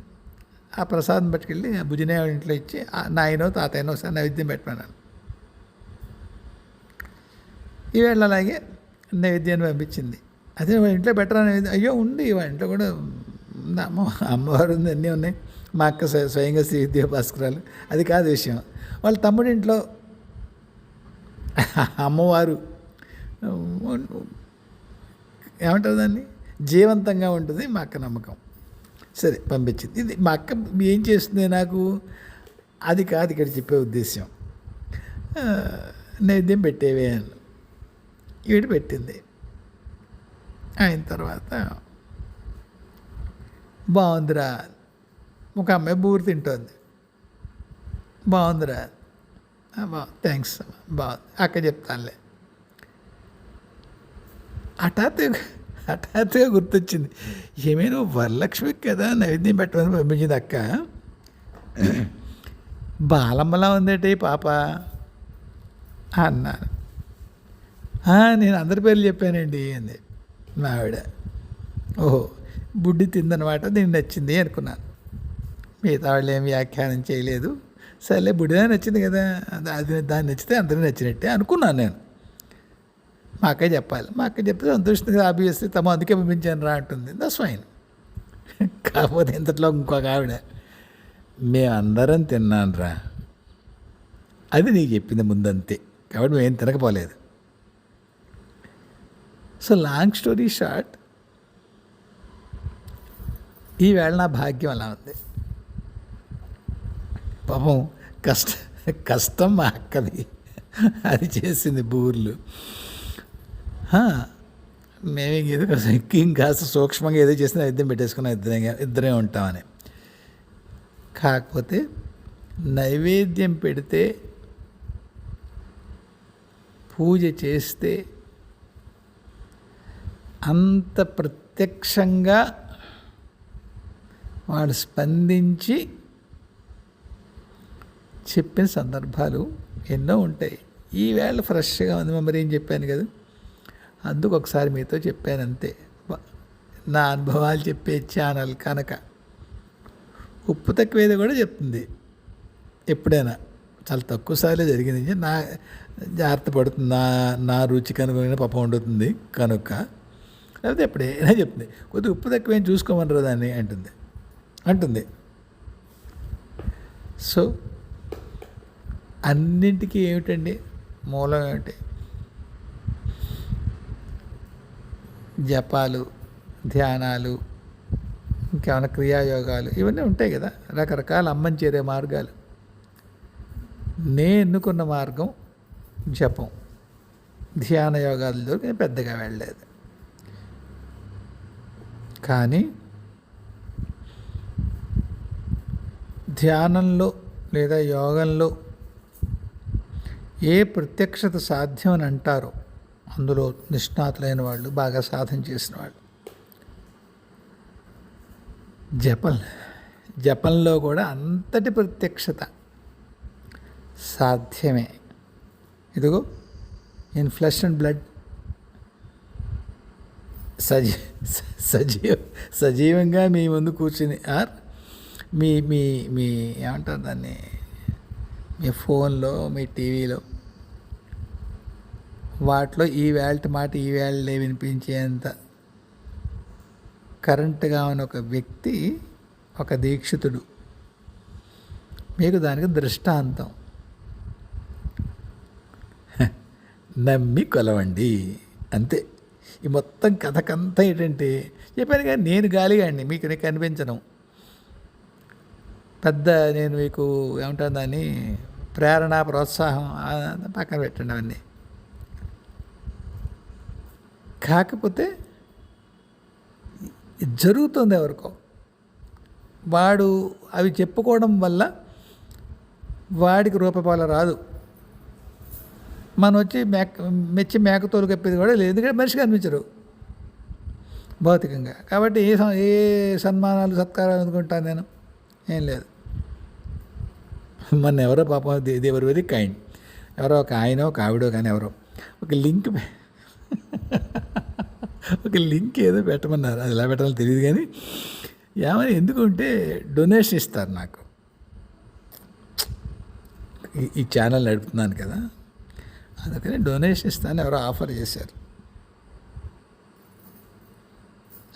ఆ ప్రసాదం పట్టుకెళ్ళి ఆ బుజ్జినాయ వాళ్ళ ఇంట్లో ఇచ్చి నాయనో తాతయ్యనో ఒకసారి నైవేద్యం పెట్టమన్నాను. ఈవేళ అలాగే నైవేద్యాన్ని పంపించింది. అదే వాళ్ళ ఇంట్లో పెట్టరా నైవేద్యం, అయ్యో ఉంది వాళ్ళ ఇంట్లో కూడా అమ్మవారు ఉంది, అన్నీ ఉన్నాయి. మా అక్క స్వయంగా శ్రీ విద్యోపాసకురాలు, అది కాదు విషయం. వాళ్ళ తమ్ముడింట్లో అమ్మవారు ఏమంటారు దాన్ని, జీవంతంగా ఉంటుంది మా అక్క నమ్మకం. సరే పంపించింది. ఇది మా అక్క ఏం చేస్తుంది నాకు, అది కాదు ఇక్కడ చెప్పే ఉద్దేశం. నైవేద్యం పెట్టేవే అని ఈవిడ పెట్టింది. అయిన తర్వాత బాగుందిరా, ఒక అమ్మాయి బూరు తింటుంది, బాగుందిరా, థ్యాంక్స్ బాగుంది అక్క చెప్తానులే. హఠాత్ హఠాత్తుగా గుర్తొచ్చింది. ఏమైనా వరలక్ష్మికి కదా నైవేద్యం పెట్టమని పంపించింది అక్క, బాలమ్మలా ఉందేటి పాప అన్నాను. నేను అందరి పేర్లు చెప్పానండి అంది మా ఆవిడ. ఓహో, బుడ్డి తిందనమాట, దీనికి నచ్చింది అనుకున్నాను. మిగతా వాళ్ళు ఏం వ్యాఖ్యానం చేయలేదు. సర్లే బుడ్డిదా నచ్చింది కదా, అది దాన్ని నచ్చితే అందరికీ నచ్చినట్టే అనుకున్నాను నేను. మా అక్క చెప్పాలి, మా అక్క చెప్తే సంతోషంగా ఆబ్వియస్లీ తమ అందుకే పంపించాను రా అంటుంది. That's fine. కాకపోతే ఇంతట్లో ఇంకొక ఆవిడ, మేమందరం తిన్నాను రా, అది నీకు చెప్పింది ముందంతే, కాబట్టి మేము తినకపోలేదు. సో లాంగ్ స్టోరీ షార్ట్, ఈవేళ నా భాగ్యం అలా ఉంది. పాపం కష్టం మా అక్కది, అది చేసింది బూర్లు. మేము ఏదో కాస్త సూక్ష్మంగా ఏదో చేసిన నైవేద్యం పెట్టేసుకున్నాం, ఇద్దరే ఉంటామని. కాకపోతే నైవేద్యం పెడితే, పూజ చేస్తే అంత ప్రత్యక్షంగా వాడు స్పందించి చెప్పిన సందర్భాలు ఎన్నో ఉంటాయి. ఈవేళ ఫ్రెష్గా ఉంది, మరి ఏం చెప్పాను కదా, అందుకు ఒకసారి మీతో చెప్పాను అంతే. నా అనుభవాలు చెప్పే ఛానల్ కనుక ఉప్పు తక్కువేది కూడా చెప్తుంది ఎప్పుడైనా. చాలా తక్కువ సార్లు జరిగింది, నా జాగ్రత్త పడుతుంది, నా రుచి కనుక పప్పు వండుతుంది కనుక. లేకపోతే ఎప్పుడైనా చెప్తుంది, కొద్దిగా ఉప్పు తక్కువేం చూసుకోమనరు దాన్ని అంటుంది. సో అన్నింటికీ ఏమిటండి మూలం ఏమిటి? జపాలు, ధ్యానాలు, ఇంకేమైనా క్రియాయోగాలు, ఇవన్నీ ఉంటాయి కదా, రకరకాల అమ్మని చేరే మార్గాలు. నేను ఎన్నుకున్న మార్గం జపం. ధ్యాన యోగాలతో నేను పెద్దగా వెళ్ళలేదు. కానీ ధ్యానంలో లేదా యోగంలో ఏ ప్రత్యక్షత సాధ్యం అని అంటారో అందులో నిష్ణాతులైన వాళ్ళు, బాగా సాధన చేసిన వాళ్ళు. జపంలో కూడా అంతటి ప్రత్యక్షత సాధ్యమే. ఇదిగో ఇన్ ఫ్లెష్ అండ్ బ్లడ్ సజీవంగా మీ ముందు కూర్చుని, మీ మీ మీ ఏమంటారు దాన్ని, మీ ఫోన్లో, మీ టీవీలో, వాటిలో ఈ వేళ మాట ఈ వేళలే వినిపించేంత కరెంటుగా ఉన్న ఒక వ్యక్తి, ఒక దీక్షితుడు మీకు దానికి దృష్టాంతం. నమ్మి కొలవండి అంతే. ఈ మొత్తం కథకంతా ఏంటంటే, చెప్పాను కానీ నేను గాలిగాడిని, మీకు నేను కనిపించను. పెద్ద నేను మీకు ఏమంటాను దాన్ని, ప్రేరణ, ప్రోత్సాహం పక్కన పెట్టండి అవన్నీ. కాకపోతే జరుగుతుంది ఎవరికో, వాడు అవి చెప్పుకోవడం వల్ల వాడికి రూపాయల రాదు. మనం వచ్చి మెచ్చి మేకతోలు కప్పేది కూడా లేదు, ఎందుకంటే మనిషికి అనిపించరు భౌతికంగా. కాబట్టి ఏ సన్మానాలు సత్కారాలు అనుకుంటాను నేను, ఏం లేదు. మొన్న ఎవరో పాపం, దేవర్ వెరీ కైండ్, ఎవరో ఒక ఆయన, ఒక ఆవిడో కానీ ఎవరో ఒక లింక్ ఏదో పెట్టమన్నారు. అది ఎలా పెట్టాలో తెలియదు కానీ, ఏమని ఎందుకంటే డొనేషన్ ఇస్తారు నాకు, ఈ ఛానల్ నడుపుతున్నాను కదా, అందుకని డొనేషన్ ఇస్తాను ఎవరో ఆఫర్ చేశారు.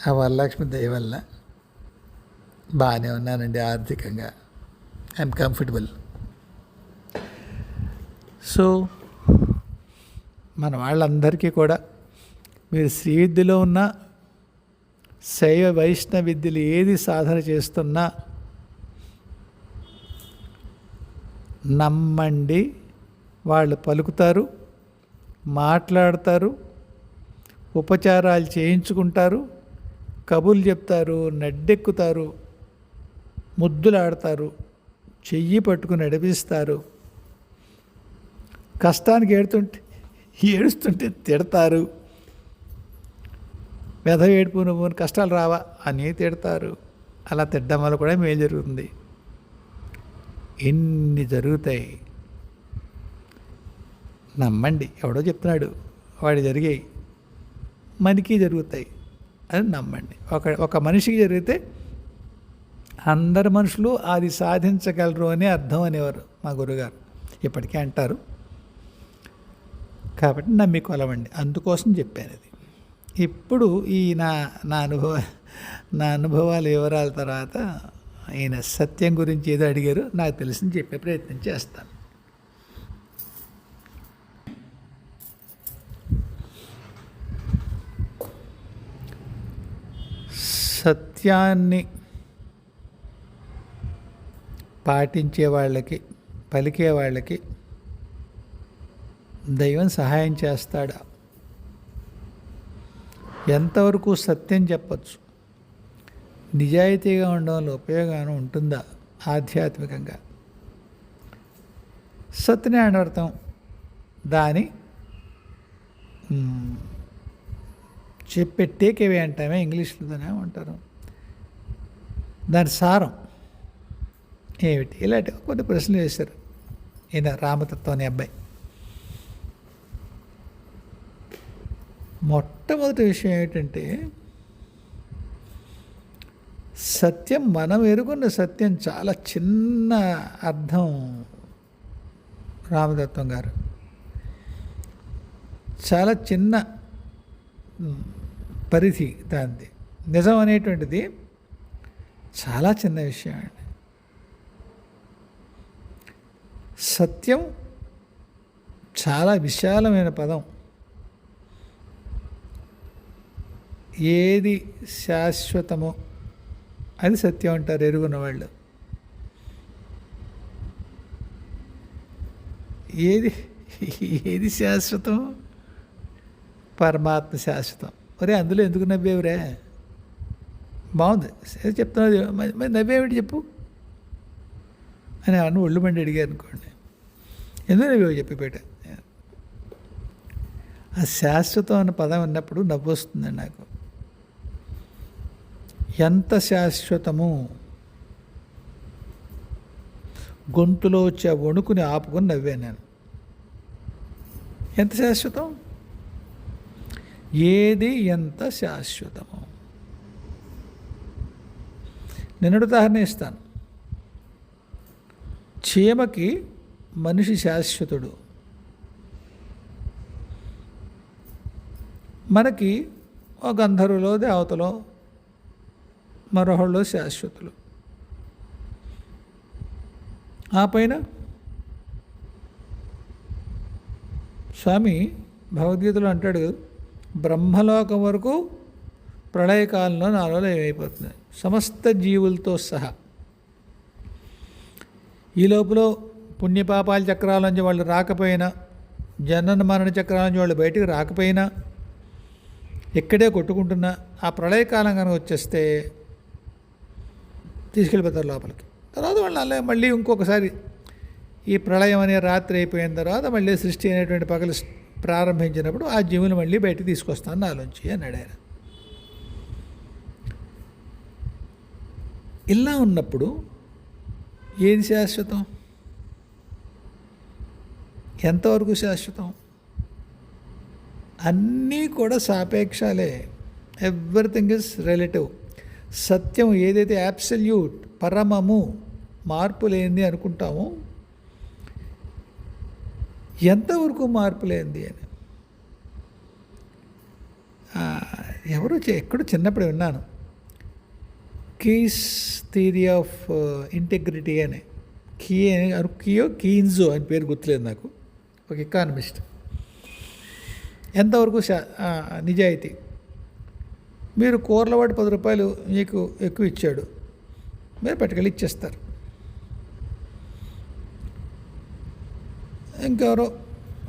ఆ వరలక్ష్మి దయ వల్ల బాగానే ఉన్నానండి ఆర్థికంగా, ఐఎమ్ కంఫర్టబుల్. సో మన వాళ్ళందరికీ కూడా మీరు శ్రీ విద్యలో ఉన్న, శైవ వైష్ణవ విద్యలు ఏది సాధన చేస్తున్నా నమ్మండి, వాళ్ళు పలుకుతారు, మాట్లాడతారు, ఉపచారాలు చేయించుకుంటారు, కబుర్లు చెప్తారు, నడ్డెక్కుతారు, ముద్దులాడతారు, చెయ్యి పట్టుకుని నడిపిస్తారు, కష్టానికి ఏడుస్తుంటే తిడతారు, వెధవ ఏడుపు నువ్వు కష్టాలు రావా అని తిడతారు. అలా తిట్టడం వల్ల కూడా మేలు జరుగుతుంది. ఎన్ని జరుగుతాయి నమ్మండి. ఎవడో చెప్తున్నాడు వాడి జరిగాయి, మనకి జరుగుతాయి అని నమ్మండి. ఒక మనిషికి జరిగితే అందరు మనుషులు అది సాధించగలరు అని అర్థం అనేవారు మా గురుగారు. ఇప్పటికీ అంటారు. కాబట్టి నమ్మి కొలవండి. అందుకోసం చెప్పాను ఇది. ఇప్పుడు ఈ నా అనుభవాల వివరాల తర్వాత ఈయన సత్యం గురించి ఏదో అడిగారు, నాకు తెలిసింది చెప్పే ప్రయత్నం చేస్తాను. సత్యాన్ని పాటించే వాళ్ళకి, పలికే వాళ్ళకి దైవం సహాయం చేస్తాడా? ఎంతవరకు సత్యం చెప్పచ్చు? నిజాయితీగా ఉండడంలో ఉపయోగం ఉంటుందా ఆధ్యాత్మికంగా? సత్యనారాయణవ్రతం దాని చెప్పే టేకేవే అంటామే, ఇంగ్లీష్లోనే అంటారు. దాని సారం ఏమిటి? ఇలాంటి కొన్ని ప్రశ్నలు వేశారు ఈయన రామతత్వం అనే అబ్బాయి. మొట్టమొదటి విషయం ఏమిటంటే, సత్యం, మనం ఎరుగున్న సత్యం చాలా చిన్న అర్థం. రామతత్వం గారు చాలా చిన్న పరిధి దాంది. నిజం అనేటువంటిది చాలా చిన్న విషయం అండి. సత్యం చాలా విశాలమైన పదం. ఏది శాశ్వతమో అది సత్యం అంటారు ఎరుగున్న వాళ్ళు. ఏది శాశ్వతం? పరమాత్మ శాశ్వతం. ఒరే అందులో ఎందుకు నవ్వేవురే? బాగుంది చెప్తున్నది, మరి నవ్వేమిటి చెప్పు అని అన్న ఒళ్ళు మండి అడిగారు అనుకోండి. ఎందుకు నవ్వేవు చెప్పిపేట. ఆ శాశ్వతం అన్న పదం ఉన్నప్పుడు నవ్వు వస్తుందండి నాకు. ఎంత శాశ్వతము! గొంతులో వచ్చే వణుకుని ఆపుకొని నవ్వాను నేను. ఎంత శాశ్వతం? ఏది ఎంత శాశ్వతము? నేను ఉదాహరణ ఇస్తాను. చీమకి మనిషి శాశ్వతుడు, మనకి ఒక గంధర్వులో దేవతలో మరొకళ్ళు శాశ్వతులు. ఆ పైన స్వామి భగవద్గీతలో అంటాడు, బ్రహ్మలోకం వరకు ప్రళయకాలంలో నాలో ఏమైపోతుంది సమస్త జీవులతో సహా. ఈ లోపల పుణ్యపాపాల చక్రాల నుంచి వాళ్ళు రాకపోయినా, జనన మరణ చక్రాల నుంచి వాళ్ళు బయటికి రాకపోయినా, ఇక్కడే కొట్టుకుంటున్నా, ఆ ప్రళయకాలం కనుక వచ్చేస్తే తీసుకెళ్ళిపోతారు లోపలికి. తర్వాత వాళ్ళు అలా మళ్ళీ ఇంకొకసారి ఈ ప్రళయం అనే రాత్రి అయిపోయిన తర్వాత మళ్ళీ సృష్టి అనేటువంటి పగలు ప్రారంభించినప్పుడు ఆ జీవులు మళ్ళీ బయటికి తీసుకొస్తాను నాలోంచి అన్నాడు ఆయన. ఇలా ఉన్నప్పుడు ఏది శాశ్వతం? ఎంతవరకు శాశ్వతం? అన్నీ కూడా సాపేక్షాలే. Everything is relative. సత్యం ఏదైతే అబ్సల్యూట్, పరమము, మార్పు లేనిది అనుకుంటామో, ఎంతవరకు మార్పు లేనిది అని ఎవరు ఎక్కడో చిన్నప్పుడు విన్నాను. కీస్ థియరీ ఆఫ్ ఇంటెగ్రిటీ అని, కీన్జో అని పేరు గుర్తులేదు నాకు, ఒక ఎకానమిస్ట్. ఎంతవరకు నిజాయితీ? మీరు కూరలవాడు 10 రూపాయలు మీకు ఎక్కువ ఇచ్చాడు, మీరు పట్టుకెళ్ళి ఇచ్చేస్తారు. ఇంకెవరో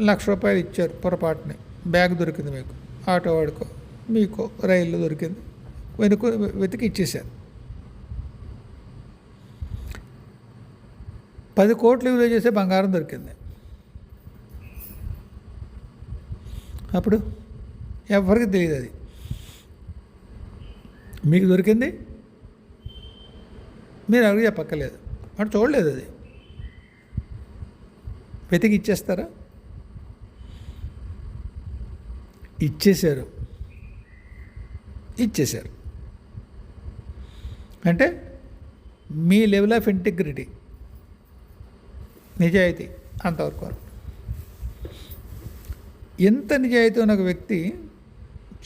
1,00,000 రూపాయలు ఇచ్చారు పొరపాటుని, బ్యాగ్ దొరికింది మీకు, ఆటో వాడుకో, మీకు రైల్లో దొరికింది, వెతికి ఇచ్చేశారు. 10 కోట్లు విలువ చేసే బంగారం దొరికింది. అప్పుడు ఎవరికి తెలియదు అది. మీకు దొరికింది మీరు ఎవరికి చెప్పక్కర్లేదు, వాడు చూడలేదు, అది వెతికి ఇచ్చేస్తారా? ఇచ్చేశారు అంటే మీ లెవెల్ ఆఫ్ ఇంటిగ్రిటీ, నిజాయితీ అంతవరకు. ఎంత నిజాయితీ ఉన్న ఒక వ్యక్తి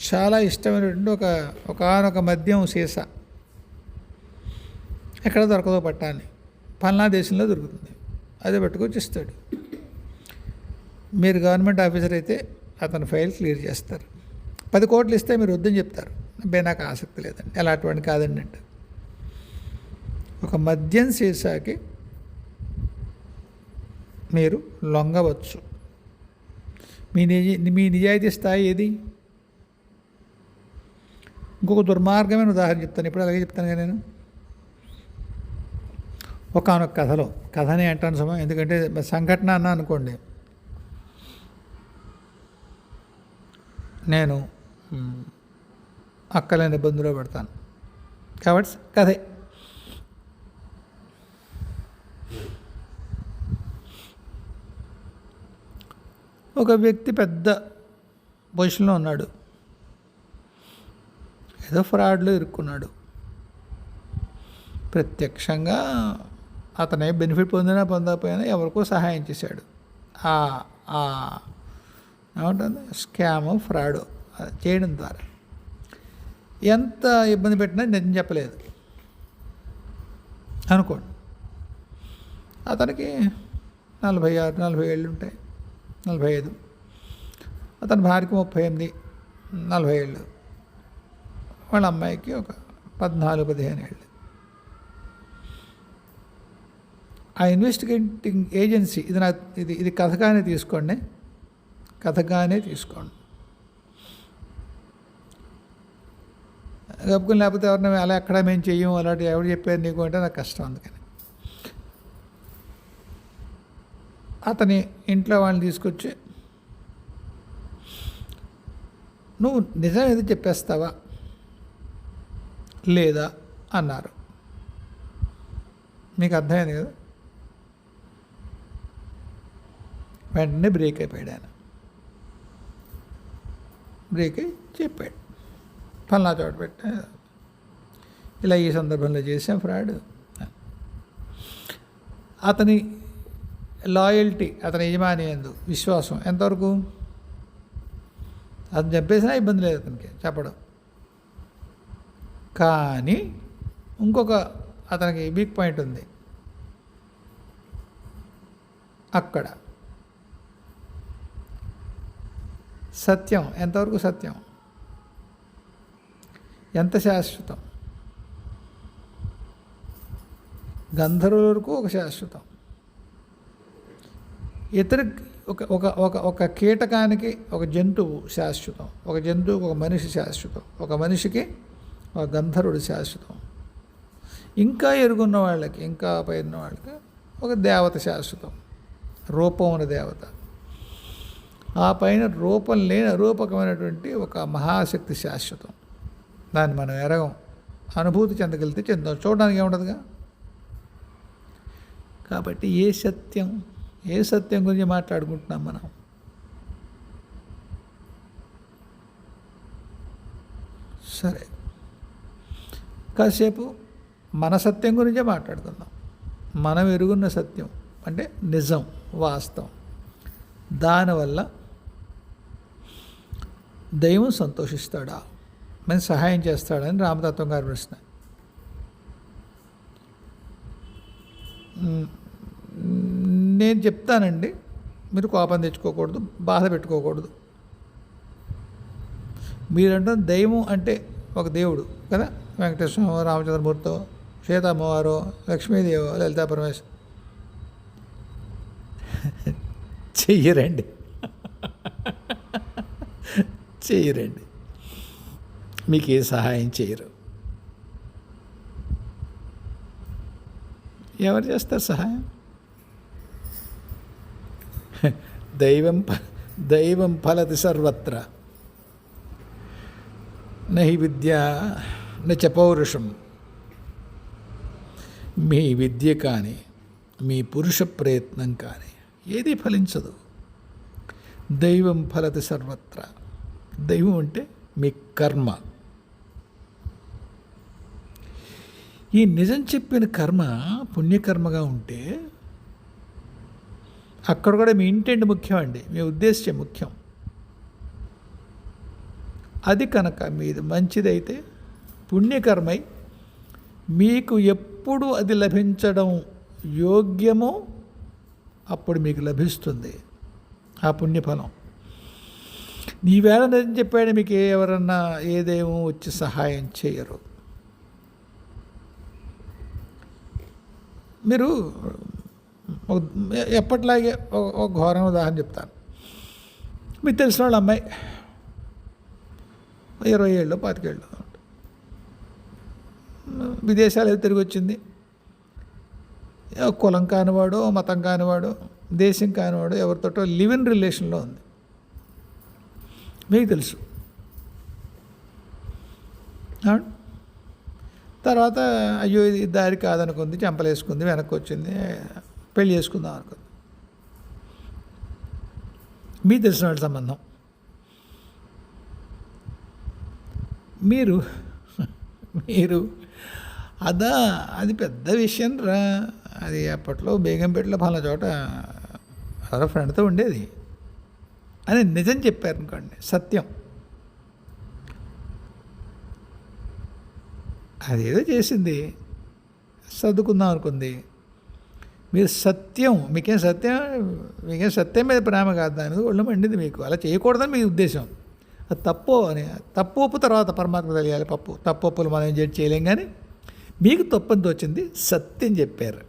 చాలా ఇష్టమైనటువంటి ఒకనొక మద్యం సీసా ఎక్కడ దొరకదో పట్టాన్ని, పల్నా దేశంలో దొరుకుతుంది, అదే పట్టుకొచ్చి ఇస్తాడు. మీరు గవర్నమెంట్ ఆఫీసర్ అయితే అతను ఫైల్ క్లియర్ చేస్తారు. 10 కోట్లు ఇస్తే మీరు వద్దని చెప్తారు, అబ్బాయి నాకు ఆసక్తి లేదండి, అలా అటువంటి కాదండి అంటే. ఒక మద్యం సీసాకి మీరు లొంగవచ్చు. మీ నిజాయితీ స్థాయి ఏది? ఇంకొక దుర్మార్గమైన ఉదాహరణ చెప్తాను, ఇప్పుడు అలాగే చెప్తాను కదా నేను. ఒకానొక కథలో, కథనే అంటాను సమయం, ఎందుకంటే సంఘటన అన్నా అనుకోండి, నేను అక్కలేని ఇబ్బందులో పెడతాను కాబట్టి కథే. ఒక వ్యక్తి పెద్ద పొజిషన్లో ఉన్నాడు, ఏదో ఫ్రాడ్లో ఇరుక్కున్నాడు. ప్రత్యక్షంగా అతనే బెనిఫిట్ పొందకపోయినా ఎవరికో సహాయం చేశాడు. ఏమంటుంది, స్కామ్ ఫ్రాడ్ చేయడం ద్వారా ఎంత ఇబ్బంది పెట్టినా నిజం చెప్పలేదు అనుకోండి. అతనికి 46, 40 ఏళ్ళు ఉంటాయి, 45. అతని భార్యకి 38, 40 ఏళ్ళు. వాళ్ళ అమ్మాయికి ఒక 14, 15 ఏళ్ళు. ఆ ఇన్వెస్టిగేటింగ్ ఏజెన్సీ, ఇది కథగానే తీసుకోండి, కప్పుకుని లేకపోతే ఎవరిని అలా ఎక్కడ మేము చెయ్యము అలాంటి ఎవరు చెప్పారు నీకు అంటే నాకు కష్టం. అందుకని అతని ఇంట్లో వాళ్ళని తీసుకొచ్చి, నువ్వు నిజం ఏది చెప్పేస్తావా లేదా అన్నారు. మీకు అర్థమైంది కదా? వెంటనే బ్రేక్ అయిపోయాడు ఆయన. బ్రేక్ అయి చెప్పాడు, ఫలానా చోట పెట్టా, ఇలా ఈ సందర్భంలో చేసాం ఫ్రాడ్. అతని లాయల్టీ, అతని యజమాని యందు విశ్వాసం ఎంతవరకు? అతను చెప్పేసినా ఇబ్బంది లేదు అతనికి చెప్పడం. కానీ ఇంకొక అతనికి వీక్ పాయింట్ ఉంది అక్కడ. సత్యం ఎంతవరకు సత్యం, ఎంత శాశ్వతం? గంధర్వుల వరకు ఒక శాశ్వతం. ఇతర ఒక కీటకానికి ఒక జంతువు శాశ్వతం, ఒక జంతువుకి ఒక మనిషి శాశ్వతం, ఒక మనిషికి ఒక గంధర్వుడు శాశ్వతం. ఇంకా ఎరుగున్న వాళ్ళకి, ఇంకా పైన వాళ్ళకి ఒక దేవత శాశ్వతం, రూపం ఉన్న దేవత. ఆ పైన రూపం లేని అరూపకమైనటువంటి ఒక మహాశక్తి శాశ్వతం. దాన్ని మనం ఎరగం, అనుభూతి చెందగలిగితే చెందాం, చూడడానికి ఏముండదుగా. కాబట్టి ఏ సత్యం గురించి మాట్లాడుకుంటున్నాం మనం? సరే, కాసేపు మన సత్యం గురించే మాట్లాడుకుందాం. మనం ఎరుగున్న సత్యం అంటే నిజం, వాస్తవం. దానివల్ల దైవం సంతోషిస్తాడా, మనకి సహాయం చేస్తాడని రామతత్వం గారి ప్రశ్న. నేను చెప్తానండి, మీరు కోపం తెచ్చుకోకూడదు, బాధ పెట్టుకోకూడదు. మీరంటే దైవం అంటే ఒక దేవుడు కదా, వెంకటేశ్వర, రామచంద్రమూర్తో, సీతమ్మవారో, లక్ష్మీదేవో, లలితా పరమేశ్వర. చెయ్యరండి, మీకు ఏ సహాయం చేయరు. ఎవరు చేస్తారు సహాయం? దైవం ఫలతి సర్వత్ర నహి విద్యా నిత్య పౌరుషం. మీ విద్య కానీ మీ పురుష ప్రయత్నం కానీ ఏది ఫలించదు. దైవం ఫలతి సర్వత్రా. దైవం అంటే మీ కర్మ. ఈ నిజం చెప్పిన కర్మ పుణ్యకర్మగా ఉంటే అక్కడ కూడా మీ ఇంటెంట్ ముఖ్యం అండి, మీ ఉద్దేశ్యం ముఖ్యం. అది కనుక మీది మంచిదైతే పుణ్యకర్మై మీకు ఎప్పుడు అది లభించడం యోగ్యమో అప్పుడు మీకు లభిస్తుంది ఆ పుణ్యఫలం. ఈవేళ నిజం చెప్పాడు మీకు ఎవరన్నా ఏదేమో వచ్చి సహాయం చేయరు. మీరు ఎప్పట్లాగే ఒక ఘోరమైన ఉదాహరణ చెప్తాను. మీకు తెలిసిన వాళ్ళ అమ్మాయి 20 ఏళ్ళు 25 ఏళ్ళు విదేశాలు తిరిగి వచ్చింది. కులం కానివాడు, మతం కానివాడు, దేశం కానివాడు ఎవరితోటో లివ్ ఇన్ రిలేషన్లో ఉంది. మీకు తెలుసు. తర్వాత అయ్యో ఇది దారి కాదనుకుంది, చెంపలేసుకుంది, వెనక్కి వచ్చింది, పెళ్లి చేసుకుందాం అనుకుంది. మీకు తెలిసిన వాళ్ళ సంబంధం. మీరు అది పెద్ద విషయం రా, అది అప్పట్లో బేగంపేటలో పలానా చోట ఎవరో ఫ్రెండ్తో ఉండేది అని నిజం చెప్పారు అనుకోండి, సత్యం. అదేదో చేసింది, చదువుకుందాం అనుకుంది. మీరు సత్యం, మీకేం సత్యం మీద ప్రేమ కాదు, దాని మీద ఒళ్ళు మండింది మీకు, అలా చేయకూడదని మీ ఉద్దేశం. అది తప్పు అని, తప్పు ఒప్పు తర్వాత పరమాత్మ తెలియాలి. తప్పు ఒప్పులు మనం ఏం చేయలేం, కానీ మీకు తప్పని తోచింది, సత్యం చెప్పారు,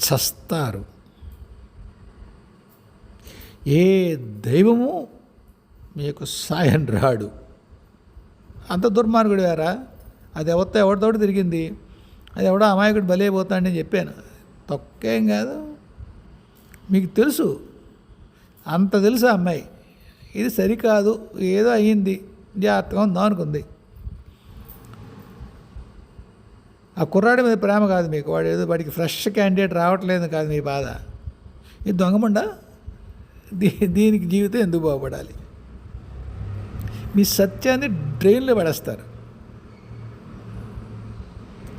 చస్తారు. ఏ దైవము మీకు సాయం రాడు. అంత దుర్మార్గుడు వేరా, అది ఎవరితోటి తిరిగింది, అది ఎవడో అమాయకుడు బలైపోతాడని చెప్పాను. తొక్కేం కాదు, మీకు తెలుసు, అంత తెలుసు. అమ్మాయి ఇది సరికాదు, ఏదో అయ్యింది, జాగ్రత్తగా ఉందాం అనుకుంది. ఆ కుర్రాడి మీద ప్రేమ కాదు మీకు, వాడికి ఫ్రెష్ క్యాండిడేట్ రావట్లేదు కాదు మీ బాధ. ఇది దొంగముండా, దీనికి జీవితం ఎందుకు బాగుపడాలి? మీ సత్యాన్ని డ్రైన్లో పడేస్తారు.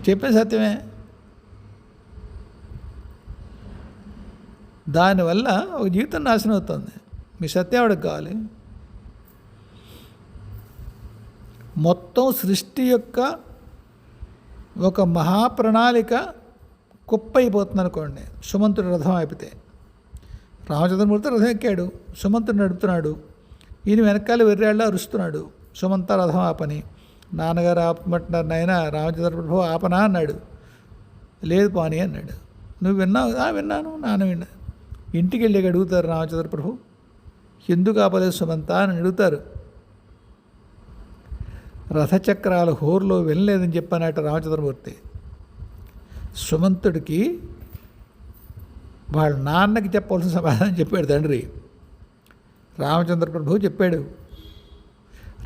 చెప్పే సత్యమే. దానివల్ల ఒక జీవితం నాశనం అవుతుంది. మీ సత్యం ఎవరికి కావాలి? మొత్తం సృష్టి యొక్క ఒక మహాప్రణాళిక కుప్పైపోతుంది అనుకోండి. సుమంతుడు రథం ఆపితే, రామచంద్రమూర్తి రథం ఎక్కాడు, సుమంతుడు నడుపుతున్నాడు, ఈయన వెనకాల వెర్రాళ్ళ అరుస్తున్నాడు, సుమంత రథం ఆపని. నాన్నగారు ఆపమంటున్నారు, నాయన రామచంద్ర ప్రభు ఆపనా అన్నాడు. లేదు పాని అన్నాడు. నువ్వు విన్నావు? విన్నాను, నాన్న విన్నా. ఇంటికి వెళ్ళి అడుగుతారు రామచంద్ర ప్రభు, ఎందుకు ఆపలేదు సుమంత అని అడుగుతారు. రథచక్రాల హోరులో వెళ్ళలేదని చెప్పానట రామచంద్రమూర్తి. సుమంతుడికి వాళ్ళ నాన్నకి చెప్పవలసిన సమాధానం చెప్పాడు తండ్రి. రామచంద్ర ప్రభు చెప్పాడు,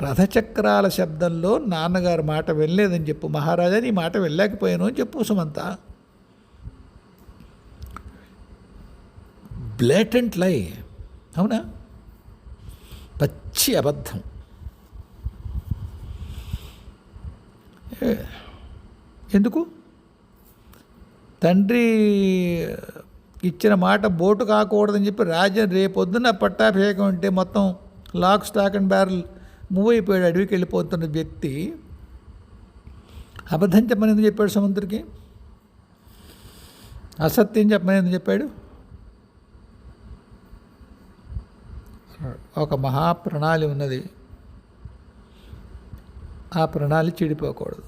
రథచక్రాల శబ్దంలో నాన్నగారు మాట వెళ్ళలేదని చెప్పు, మహారాజా నీ మాట వెళ్ళలేకపోయాను అని చెప్పు సుమంత. బ్లేటెంట్ లై, అవునా? పచ్చి అబద్ధం. ఎందుకు? తండ్రి ఇచ్చిన మాట బోటు కాకూడదని చెప్పి రాజ్యం రేపొద్దున పట్టాభిషేకం అంటే మొత్తం lock stock and barrel move అయిపోయాడు, అడవికి వెళ్ళిపోతున్న వ్యక్తి అబద్ధం చెప్పమని ఎందుకు చెప్పాడు సముద్రుడికి? అసత్యం చెప్పమని ఎందుకు చెప్పాడు? ఒక మహాప్రణాళి ఉన్నది, ఆ ప్రణాళి చెడిపోకూడదు.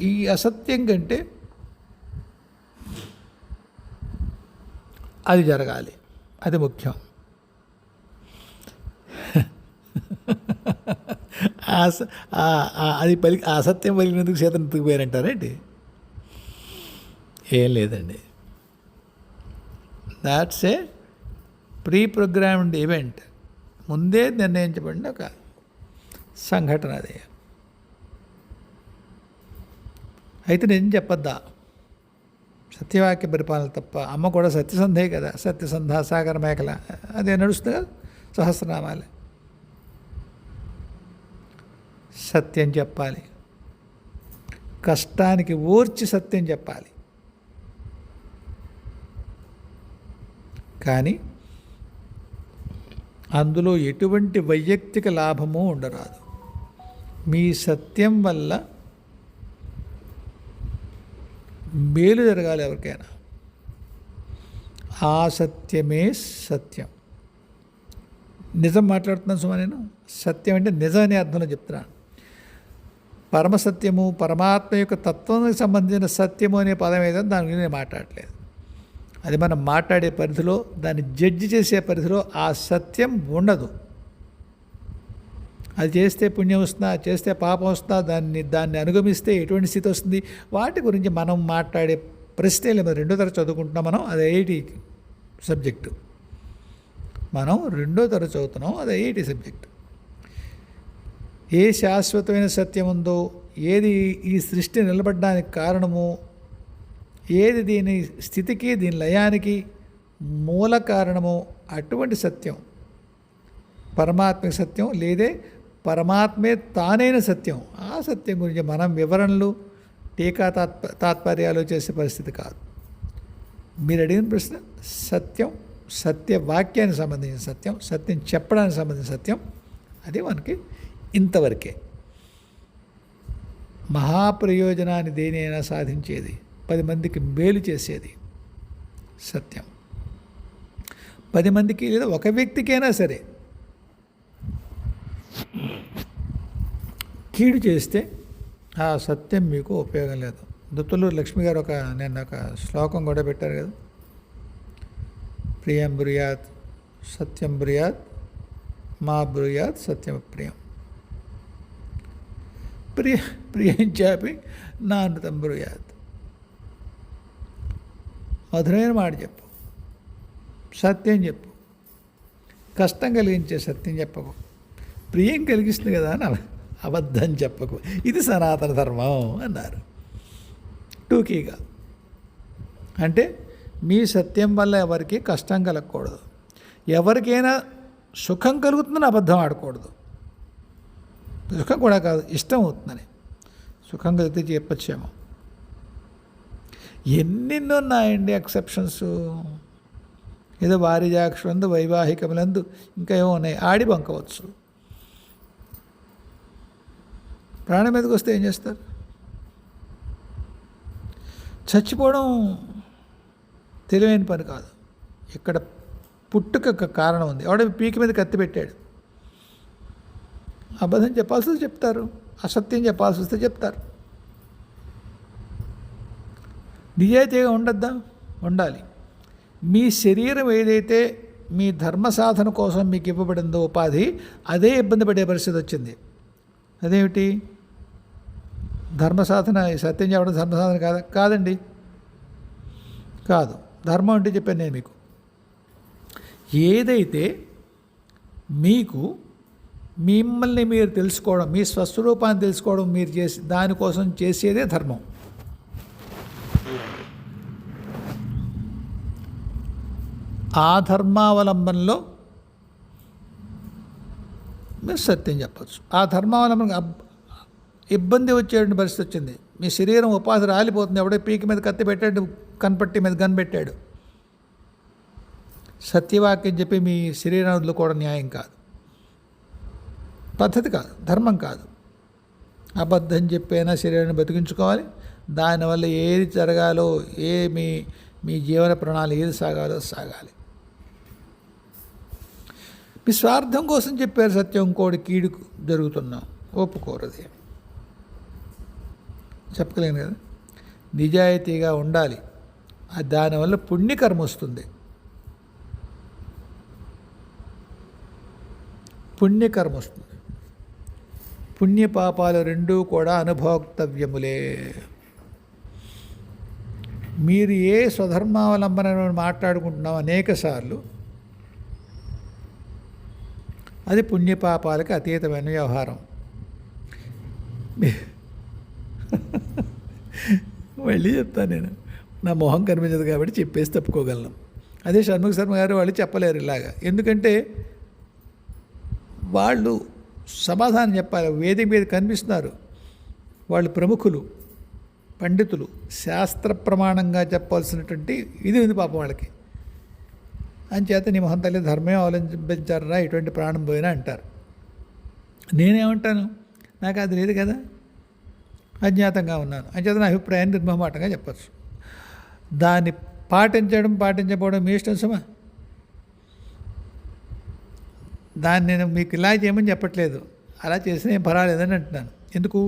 ఈ అసత్యం కంటే అది జరగాలి, అది ముఖ్యం. అది అసత్యం పలికినందుకు సీతను ఎత్తుకుపోయారంటారేంటి? ఏం లేదండి, that's a pre programmed event. ముందే నిర్ణయించబడిన ఒక సంఘటన అది. అయితే నేను చెప్పొద్దా? సత్యవాక్య పరిపాలన తప్ప. అమ్మ కూడా సత్యసంధే కదా, సత్యసంధ సాగర మేకల అదే నడుస్తుంది కదా, సహస్రనామాలే. సత్యం చెప్పాలి, కష్టానికి ఓర్చి సత్యం చెప్పాలి. కానీ అందులో ఎటువంటి వైయక్తిక లాభము ఉండరాదు. మీ సత్యం వల్ల మేలు జరగాలి ఎవరికైనా. ఆ సత్యమే సత్యం. నిజం మాట్లాడుతున్నాను సుమా నేను. సత్యం అంటే నిజం అనే అర్థంలో చెప్తున్నాను. పరమసత్యము, పరమాత్మ యొక్క తత్వానికి సంబంధించిన సత్యము అనే పదం ఏదో దాని గురించి నేను మాట్లాడలేదు. అది మనం మాట్లాడే పరిధిలో, దాన్ని జడ్జి చేసే పరిధిలో ఆ సత్యం ఉండదు. అది చేస్తే పుణ్యం వస్తుందా, చేస్తే పాపం వస్తుందా, దాన్ని అనుగమిస్తే ఎటువంటి స్థితి వస్తుంది, వాటి గురించి మనం మాట్లాడే ప్రశ్నలు. 2వ తరగతి చదువుకుంటున్నాం మనం, అది ఐఐటి సబ్జెక్టు. మనం 2వ తరగతి చదువుతున్నాం, అది ఐఐటి సబ్జెక్టు. ఏ శాశ్వతమైన సత్యం ఉందో, ఏది ఈ సృష్టి నిలబడడానికి కారణమో, ఏది దీని స్థితికి, దీని లయానికి మూల కారణమో అటువంటి సత్యం పరమాత్మ సత్యం, లేదే పరమాత్మే తానైన సత్యం. ఆ సత్యం గురించి మనం వివరణలు, టీకా తాత్పర్యాలు చేసే పరిస్థితి కాదు. మీరు అడిగిన ప్రశ్న సత్యం, సత్యవాక్యానికి సంబంధించిన సత్యం, సత్యం చెప్పడానికి సంబంధించిన సత్యం, అది మనకి ఇంతవరకే. మహాప్రయోజనాన్ని దేనైనా సాధించేది, 10 మందికి మేలు చేసేది సత్యం. 10 మందికి లేదా ఒక వ్యక్తికైనా సరే కీడు చేస్తే ఆ సత్యం మీకు ఉపయోగం లేదు. దుత్తులూరు లక్ష్మి గారు నేను ఒక శ్లోకం కూడా పెట్టారు కదా, ప్రియం బ్రూయాత్ సత్యం బ్రూయాత్ మా బ్రూయాత్ సత్యం ప్రియం, ప్రియం చాపి నా అమృతం బ్రూయాత్. మధురైన మాట చెప్పు, సత్యం చెప్పు, కష్టం కలిగించే సత్యం చెప్పకు, ప్రియం కలిగిస్తుంది కదా అని అబద్ధం చెప్పకు. ఇది సనాతన ధర్మం అన్నారు టూకీగా. అంటే మీ సత్యం వల్ల ఎవరికి కష్టం కలగకూడదు, ఎవరికైనా సుఖం కలుగుతుందని అబద్ధం ఆడకూడదు. సుఖం కూడా కాదు, ఇష్టం అవుతుందని. సుఖం కలిగితే చెప్పచ్చేమో. ఎన్నెన్నో ఉన్నాయండి ఎక్సెప్షన్స్. ఏదో వారిజాక్షులందు వైవాహికములందు ఇంకా ఏమో ఉన్నాయి, ఆడి బంకవచ్చు. ప్రాణం మీదకి వస్తే ఏం చేస్తారు? చచ్చిపోవడం తెలివైన పని కాదు. ఇక్కడ పుట్టుక కారణం ఉంది. ఎవడ పీక మీద కత్తి పెట్టాడు, అబద్ధం చెప్పాల్సి వస్తే చెప్తారు, అసత్యం చెప్పాల్సి వస్తే చెప్తారు. నిజాయితీగా ఉండద్దా? ఉండాలి. మీ శరీరం ఏదైతే మీ ధర్మ సాధన కోసం మీకు ఇవ్వబడిందో ఉపాధి, అదే ఇబ్బంది పడే పరిస్థితి వచ్చింది. అదేమిటి? ధర్మ సాధన, సత్యం చెప్పడం ధర్మ సాధన కాదా? కాదండి, కాదు. ధర్మం అంటే చెప్పాను నేను మీకు. ఏదైతే మీకు మిమ్మల్ని మీరు తెలుసుకోవడం, మీ స్వస్వరూపాన్ని తెలుసుకోవడం, మీరు చేసి దానికోసం చేసేదే ధర్మం. ఆ ధర్మావలంబనలో మీరు సత్యం చెప్పచ్చు. ఆ ధర్మావలంబన ఇబ్బంది వచ్చేటువంటి పరిస్థితి వచ్చింది. మీ శరీరం ఉపాధి రాలిపోతుంది, ఎవడో పీకి మీద కత్తి పెట్టాడు, కనపట్టి మీద గన్ పెట్టాడు. సత్యవాక్యం చెప్పి మీ శరీరాన్ని వదులుకోవడం న్యాయం కాదు, పద్ధతి కాదు, ధర్మం కాదు. అబద్ధం చెప్పైనా శరీరాన్ని బతికించుకోవాలి. దానివల్ల ఏది జరగాలో, మీ జీవన ప్రణాళిక ఏది సాగాలో సాగాలి. మీ స్వార్థం కోసం చెప్పారు సత్యం, ఇంకోటి కీడు జరుగుతున్నాం ఒప్పుకోరది. చెప్పగలిగాను కదా. నిజాయితీగా ఉండాలి, దానివల్ల పుణ్యకర్మ వస్తుంది. పుణ్యకర్మ వస్తుంది. పుణ్యపాపాలు రెండూ కూడా అనుభోక్తవ్యములే. మీరు ఏ స్వధర్మావలంబన మాట్లాడుకుంటున్నాం అనేక సార్లు, అది పుణ్యపాపాలకు అతీతమైన వ్యవహారం. మళ్ళీ చెప్తాను నేను, నా మొహం కనిపించదు కాబట్టి చెప్పేసి తప్పుకోగలను. అదే షణ్ముఖ శర్మ గారు వాళ్ళు చెప్పలేరు ఇలాగా, ఎందుకంటే వాళ్ళు సమాధానం చెప్పాలి. వేదిక మీద కనిపిస్తున్నారు, వాళ్ళు ప్రముఖులు, పండితులు, శాస్త్ర ప్రమాణంగా చెప్పాల్సినటువంటి ఇది ఉంది పాపం వాళ్ళకి. అంచేత నీ మొహం తల్లి ధర్మమే అవలంబించారా ఇటువంటి ప్రాణం పోయినా అంటారు. నేనేమంటాను, నాకు అది లేదు కదా, అజ్ఞాతంగా ఉన్నాను. అంచేత నా అభిప్రాయాన్ని నిర్మమాటంగా చెప్పచ్చు. దాన్ని పాటించకపోవడం మీ ఇష్టం సుమా. దాన్ని నేను మీకు ఇలా చేయమని చెప్పట్లేదు, అలా చేసినా ఏం పర్వాలేదని అంటున్నాను. ఎందుకు?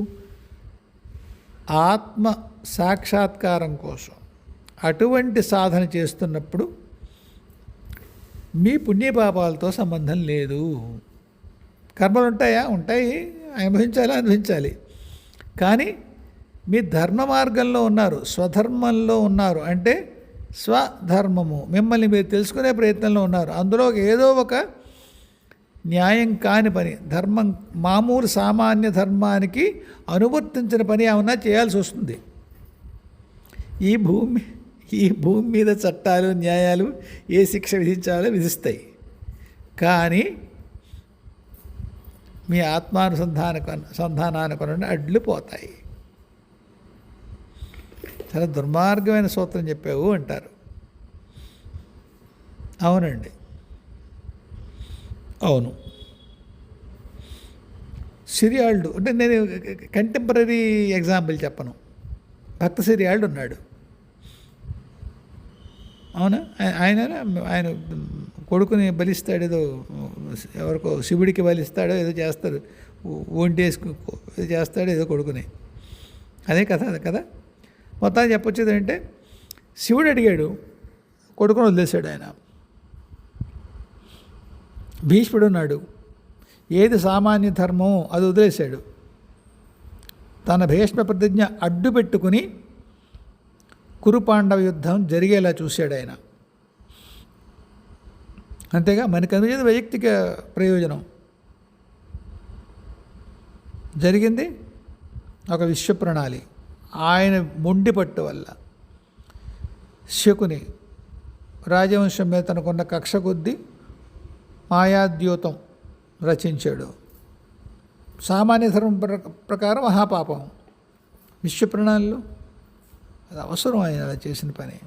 ఆత్మ సాక్షాత్కారం కోసం అటువంటి సాధన చేస్తున్నప్పుడు మీ పుణ్యపాపాలతో సంబంధం లేదు. కర్మలు ఉంటాయా? ఉంటాయి, అనుభవించాలి. కానీ మీ ధర్మ మార్గంలో ఉన్నారు, స్వధర్మంలో ఉన్నారు, అంటే స్వధర్మము మిమ్మల్ని మీరు తెలుసుకునే ప్రయత్నంలో ఉన్నారు. అందులో ఏదో ఒక న్యాయం కాని పని, ధర్మం మామూలు సామాన్య ధర్మానికి అనువర్తించిన పని ఏమన్నా చేయాల్సి వస్తుంది. ఈ భూమి మీద చట్టాలు, న్యాయాలు ఏ శిక్ష విధించాలో విధిస్తాయి. కానీ మీ సంధానానికి అడ్లు పోతాయి. చాలా దుర్మార్గమైన సూత్రం చెప్పావు అంటారు. అవునండి, అవును. సిరియాల్డు అంటే నేను కంటెంపరీ ఎగ్జాంపుల్ చెప్పను. భక్త సిరియాల్డు ఉన్నాడు, అవునా? ఆయన కొడుకుని బలిస్తాడు, ఏదో ఎవరికో శివుడికి బలిస్తాడో ఏదో చేస్తాడు, ఒంటేసుకు ఏదో చేస్తాడు ఏదో కొడుకుని. అదే కదా. మొత్తాన్ని చెప్పొచ్చేది అంటే శివుడు అడిగాడు, కొడుకుని వదిలేశాడు ఆయన. భీష్ముడు ఉన్నాడు, ఏది సామాన్య ధర్మమో అది వదిలేశాడు. తన భీష్మ ప్రతిజ్ఞ అడ్డు పెట్టుకుని కురుపాండవ యుద్ధం జరిగేలా చూశాడు ఆయన. అంతేగా, మనకు అనిపించేది వైయక్తిక ప్రయోజనం. జరిగింది ఒక విశ్వ ప్రణాళి. ఆయన మొండి పట్టు వల్ల శకుని రాజవంశం మీద తనకున్న కక్ష కొద్దీ మాయాద్యూతం రచించాడు. సామాన్య ధర్మం ప్రకారం మహాపాపం. విశ్వ ప్రణాళిలో అది అవసరం ఆయన అలా చేసిన పని.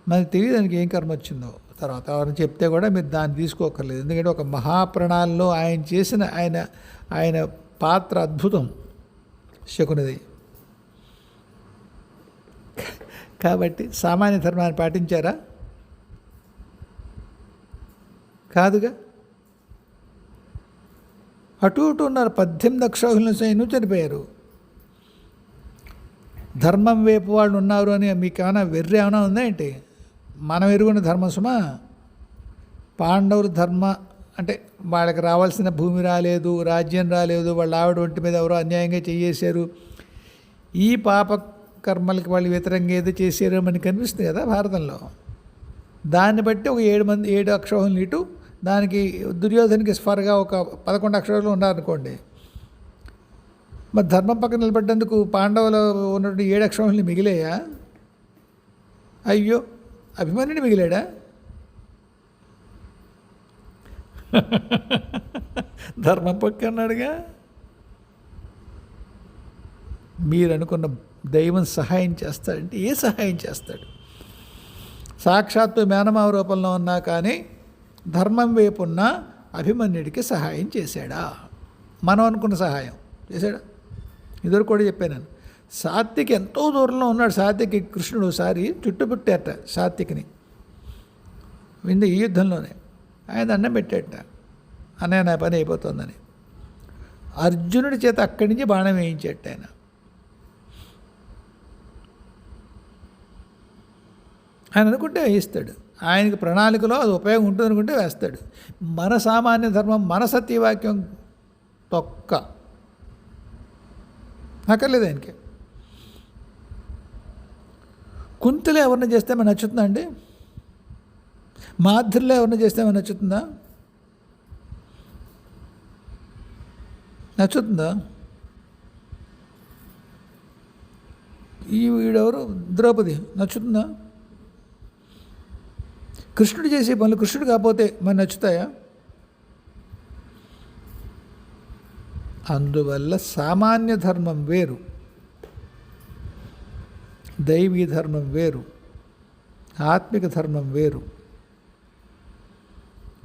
మనకి తెలియదు దానికి ఏం కర్మ వచ్చిందో. తర్వాత ఎవరిని చెప్తే కూడా మీరు దాన్ని తీసుకోకర్లేదు. ఎందుకంటే ఒక మహాప్రణాళిలో ఆయన చేసిన ఆయన పాత్ర అద్భుతం శకునిది. కాబట్టి సామాన్య ధర్మాన్ని పాటించారా? కాదుగా. అటు ఉన్నారు, 18 అక్షోహిణుల సైన్యం చనిపోయారు. ధర్మం వైపు వాళ్ళు ఉన్నారు అని మీకు ఏమైనా వెర్రి ఏమైనా ఉందా ఏంటి? మనం ఎరుగున్న ధర్మం సుమా. పాండవులు ధర్మ అంటే వాళ్ళకి రావాల్సిన భూమి రాలేదు, రాజ్యం రాలేదు, వాళ్ళ ఆవిడ ఒంటి మీద ఎవరో అన్యాయంగా చేసేశారు, ఈ పాప కర్మలకి వాళ్ళు వ్యతిరేకంగా ఏదో చేశారు అని కనిపిస్తుంది కదా భారతంలో. దాన్ని బట్టి ఒక 7 అక్షోహిణులు ఇటు, దానికి దుర్యోధనకి స్ఫర్గా ఒక 11 అక్షోహిణులు ఉన్నారనుకోండి. మరి ధర్మం పక్కన నిలబడ్డందుకు పాండవులు ఉన్నటువంటి 7 అక్షోహిణులు మిగిలేయా? అయ్యో, అభిమన్యుడు మిగిలాడా? ధర్మం పక్క అన్నాడుగా. మీరు అనుకున్న దైవం సహాయం చేస్తాడంటే ఏ సహాయం చేస్తాడు? సాక్షాత్తు మేనమావ రూపంలో ఉన్నా కానీ ధర్మం వైపు ఉన్న అభిమన్యుడికి సహాయం చేశాడా? మనం అనుకున్న సహాయం చేశాడా? ఇదివరకు కూడా చెప్పాను, సాత్వికి ఎంతో దూరంలో ఉన్నాడు. సాత్వికి కృష్ణుడు ఒకసారి చుట్టుపుట్టారట సాత్వికిని ఈ యుద్ధంలోనే. ఆయన దండం పెట్టాట, అన్నయ్య నా పని అయిపోతుందని. అర్జునుడి చేత అక్కడి నుంచి బాణం వేయించేట ఆయన. ఆయన అనుకుంటే వేయిస్తాడు, ఆయనకి ప్రణాళికలో అది ఉపయోగం ఉంటుంది అనుకుంటే వేస్తాడు. మన సామాన్య ధర్మం, మన సత్యవాక్యం తొక్క అక్కర్లేదు ఆయనకి. కుంతిలో ఎవరిని చేస్తే మనకు నచ్చుతుందా అండి? మాధురిలో ఎవరిని చేస్తే మనకు నచ్చుతుందా? నచ్చుతుందా? వీడెవరు ద్రౌపది నచ్చుతుందా? కృష్ణుడు చేసే పనులు కృష్ణుడు కాకపోతే మరి నచ్చుతాయా? అందువల్ల సామాన్య ధర్మం వేరు, దైవీ ధర్మం వేరు, ఆత్మిక ధర్మం వేరు.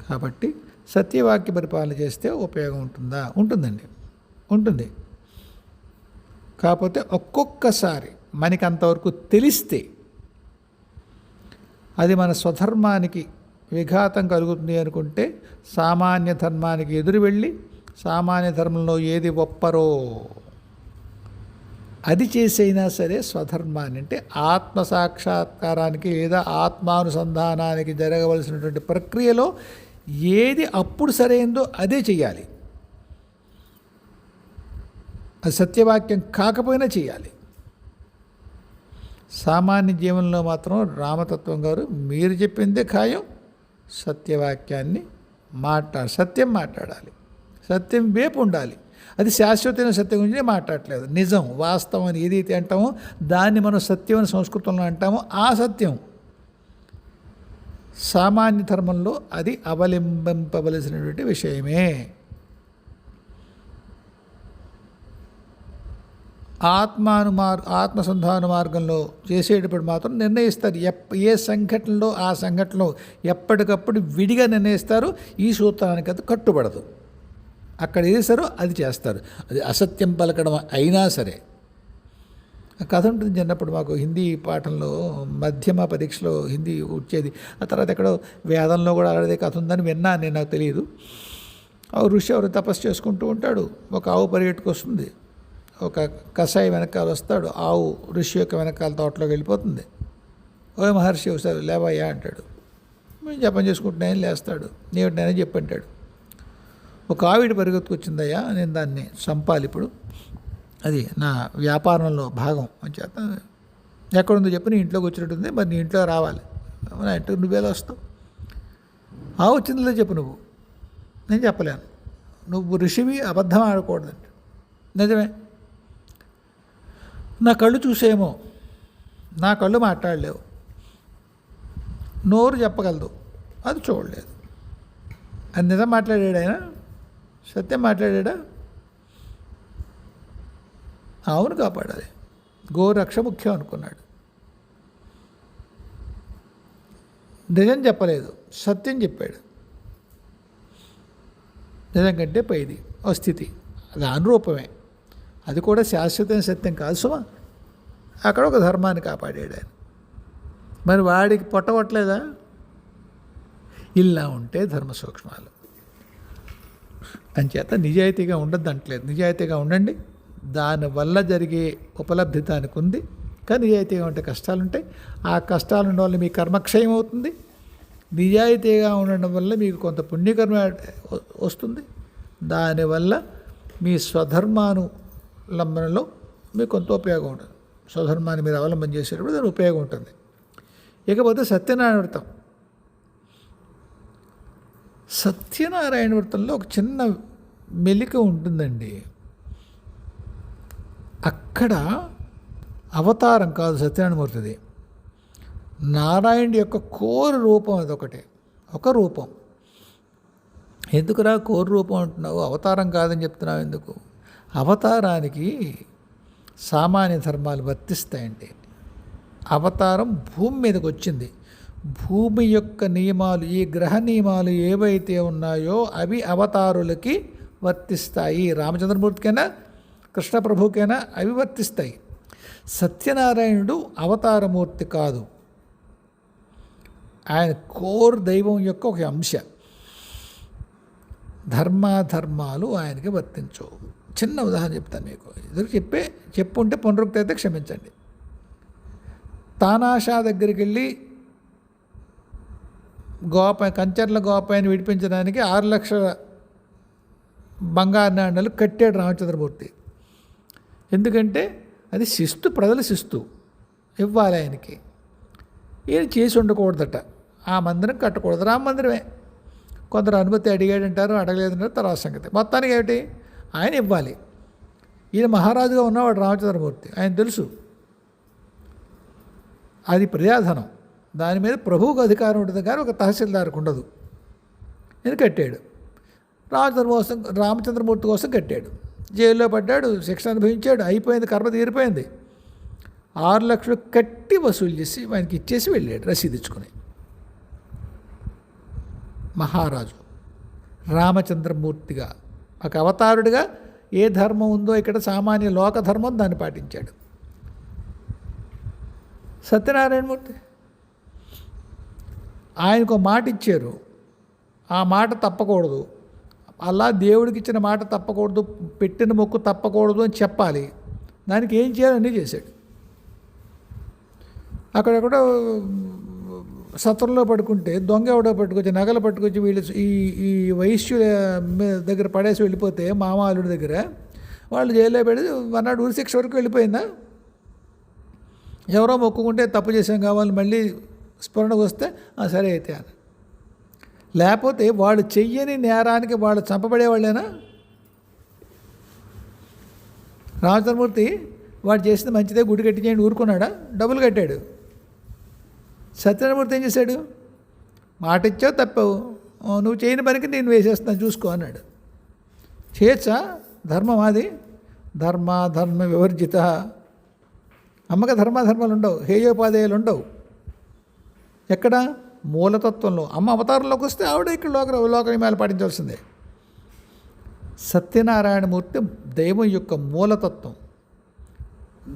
కాబట్టి సత్యవాక్య పరిపాలన చేస్తే ఉపయోగం ఉంటుందా? ఉంటుందండి, ఉంటుంది. కాకపోతే ఒక్కొక్కసారి మనకి అంతవరకు తెలిస్తే అది మన స్వధర్మానికి విఘాతం కలుగుతుంది అనుకుంటే సామాన్య ధర్మానికి ఎదురు వెళ్ళి సామాన్య ధర్మంలో ఏది ఒప్పరో అది చేసైనా సరే స్వధర్మాన్ని, అంటే ఆత్మసాక్షాత్కారానికి లేదా ఆత్మానుసంధానానికి జరగవలసినటువంటి ప్రక్రియలో ఏది అప్పుడు సరైందో అదే చెయ్యాలి. అది సత్యవాక్యం కాకపోయినా చేయాలి. సామాన్య జీవనంలో మాత్రం రామతత్వం గారు మీరు చెప్పిందే ఖాయం, సత్యవాక్యాన్ని సత్యం మాట్లాడాలి, సత్యం వేపు ఉండాలి. అది శాశ్వతమైన సత్యం గురించి మాట్లాడట్లేదు, నిజం వాస్తవం అని ఏదైతే అంటామో దాన్ని మనం సత్యం అని సంస్కృతంలో అంటామో ఆ సత్యం సామాన్య ధర్మంలో అది అవలంబింపవలసినటువంటి విషయమే. ఆత్మసంధాన మార్గంలో చేసేటప్పుడు మాత్రం నిర్ణయిస్తారు. ఏ సంఘటనలో ఆ సంఘటనలో ఎప్పటికప్పుడు విడిగా నిర్ణయిస్తారు. ఈ సూత్రానికి అది కట్టుబడదు. అక్కడ ఏసారో అది చేస్తారు. అది అసత్యం పలకడం అయినా సరే. కథ ఉంటుంది చిన్నప్పుడు మాకు హిందీ పాఠంలో మధ్యమ పరీక్షలో హిందీ వచ్చేది. ఆ తర్వాత ఎక్కడో వేదంలో కూడా అలాగే కథ ఉందని విన్నాను నేను, నాకు తెలియదు. ఋషి ఎవరు తపస్సు చేసుకుంటూ ఉంటాడు, ఒక ఆవు పరిగెట్టుకు వస్తుంది, ఒక కషాయి వెనకాల వస్తాడు, ఆవు ఋషి యొక్క వెనకాల తోటలోకి వెళ్ళిపోతుంది. ఓ మహర్షి ఒకసారి లేవయ్యా అంటాడు. మేము జపం చేసుకుంటున్నాయని లేస్తాడు. నేను నేనే చెప్పంటాడు. ఒక ఆవిడ పరిగెత్తుకొచ్చిందయ్యా, నేను దాన్ని చంపాలి ఇప్పుడు, అది నా వ్యాపారంలో భాగం అని చేత. ఎక్కడుందో చెప్పి నీ ఇంట్లోకి వచ్చినట్టుంది, మరి నీ ఇంట్లో రావాలి. నా ఇంట్లో నువ్వేలా వస్తావు? వచ్చిందిలే చెప్పు నువ్వు. నేను చెప్పలేను, నువ్వు ఋషివి, అబద్ధం ఆడకూడదండి. నిజమే, నా కళ్ళు చూసేమో, నా కళ్ళు మాట్లాడలేవు, నోరు చెప్పగలదు, అది చూడలేదు. అది నిజం మాట్లాడాడు ఆయన, సత్యం మాట్లాడా? ఆవును కాపాడాలి, గోరక్ష ముఖ్యం అనుకున్నాడు. నిజం చెప్పలేదు, సత్యం చెప్పాడు. నిజం కంటే పైది ఓ స్థితి, అది అనురూపమే, అది కూడా శాశ్వతమైన సత్యం కాదు సుమా. అక్కడ ఒక ధర్మాన్ని కాపాడాడు ఆయన. మరి వాడికి పొట్టవట్లేదా? ఇలా ఉంటే ధర్మ సూక్ష్మాలు. అంచేత నిజాయితీగా ఉండద్దు అంటలేదు, నిజాయితీగా ఉండండి. దానివల్ల జరిగే ఉపలబ్ధి దానికి ఉంది. కానీ నిజాయితీగా ఉంటే కష్టాలు ఉంటాయి. ఆ కష్టాలు ఉండడం వల్ల మీ కర్మక్షయం అవుతుంది. నిజాయితీగా ఉండడం వల్ల మీకు కొంత పుణ్యకర్మ వస్తుంది. దానివల్ల మీ స్వధర్మానులంబనలో మీకు కొంత ఉపయోగం ఉంటుంది. స్వధర్మాన్ని మీరు అవలంబన చేసేటప్పుడు దాని ఉపయోగం ఉంటుంది. ఇకపోతే సత్యనారాయణ వ్రతం. సత్యనారాయణ వ్రతంలో ఒక చిన్న మెలిక ఉంటుందండి. అక్కడ అవతారం కాదు సత్యనారాయణమూర్తిది, నారాయణుడి యొక్క కోరు రూపం. అదొకటే, ఒక రూపం. ఎందుకురా కోరు రూపం అంటున్నావు, అవతారం కాదని చెప్తున్నావు ఎందుకు? అవతారానికి సామాన్య ధర్మాలు వర్తిస్తాయండి. అవతారం భూమి మీదకి వచ్చింది. భూమి యొక్క నియమాలు, ఈ గ్రహ నియమాలు ఏవైతే ఉన్నాయో అవి అవతారులకి వర్తిస్తాయి. రామచంద్రమూర్తికైనా కృష్ణ ప్రభుకైనా అవి వర్తిస్తాయి. సత్యనారాయణుడు అవతారమూర్తి కాదు, ఆయన కోర్ దైవం యొక్క ఒక అంశ. ధర్మాధర్మాలు ఆయనకి వర్తించవు. చిన్న ఉదాహరణ చెప్తాను మీకు, ఎదురు చెప్పుంటే పునరుక్తి అయితే క్షమించండి. తానాషా దగ్గరికి వెళ్ళి కంచర్ల గోపాయిని విడిపించడానికి 6 లక్షల బంగారు నాణ్యాలు కట్టాడు రామచంద్రమూర్తి. ఎందుకంటే అది శిస్తు, ప్రజల శిస్తు ఇవ్వాలి ఆయనకి. ఈయన చేసి ఉండకూడదట, ఆ మందిరం కట్టకూడదు, రామ మందిరమే. కొందరు అనుమతి అడిగాడంటారు, అడగలేదంటారు, తర్వాత సంగతి. మొత్తానికి ఏమిటి, ఆయన ఇవ్వాలి. ఈయన మహారాజుగా ఉన్నవాడు రామచంద్రమూర్తి, ఆయన తెలుసు అది ప్రజాధనం, దాని మీద ప్రభువుకు అధికారం ఉంటుంది కానీ ఒక తహసీల్దార్కు ఉండదు. నేను కట్టాడు, రామచంద్రమూర్తి కోసం కట్టాడు. జైల్లో పడ్డాడు, శిక్ష అనుభవించాడు, అయిపోయింది, కర్మ తీరిపోయింది. 6 లక్షలు కట్టి వసూలు చేసి ఆయనకి ఇచ్చేసి వెళ్ళాడు రసీదు ఇచ్చుకుని. మహారాజు రామచంద్రమూర్తిగా ఒక అవతారుడిగా ఏ ధర్మం ఉందో ఇక్కడ సామాన్య లోక ధర్మం దాన్ని పాటించాడు. సత్యనారాయణమూర్తి ఆయనకు మాట ఇచ్చారు, ఆ మాట తప్పకూడదు, అలా దేవుడికి ఇచ్చిన మాట తప్పకూడదు, పెట్టిన మొక్కు తప్పకూడదు అని చెప్పాలి. దానికి ఏం చేయాలని చేశాడు. అక్కడెక్కడో సత్రంలో పడుకుంటే దొంగ ఎవడో పట్టుకొచ్చి నగలు పట్టుకొచ్చి వీళ్ళు ఈ వైశ్యుల దగ్గర పడేసి వెళ్ళిపోతే మామాలుడి దగ్గర వాళ్ళు జైల్లో పెట్టి వన్నాడు ఊరి శిక్ష వరకు వెళ్ళిపోయిందా? ఎవరో మొక్కుకుంటే తప్పు చేసాం కావాలి మళ్ళీ స్ఫురణకు వస్తే సరే అయితే అని. లేకపోతే వాళ్ళు చెయ్యని నేరానికి వాళ్ళు చంపబడేవాళ్ళేనా? రామచంద్రమూర్తి వాడు చేసింది మంచిదే, గుడి కట్టించేయండి ఊరుకున్నాడా? డబ్బులు కట్టాడు. సత్యనారాయణమూర్తి ఏం చేశాడు? మాట ఇచ్చావు, తప్పావు, నువ్వు చేయని పనికి నేను వేసేస్తున్నాను చూసుకో అన్నాడు. చేయొచ్చా? ధర్మం అది. ధర్మ వివర్జిత. అమ్మక ధర్మాలు ఉండవు, హేయోపాదేయాలు ఉండవు. ఎక్కడ? మూలతత్వంలో. అమ్మ అవతారంలోకి వస్తే ఆవిడ ఇక్కడ లోక నియమాలు పాటించాల్సిందే. సత్యనారాయణమూర్తి దైవం యొక్క మూలతత్వం.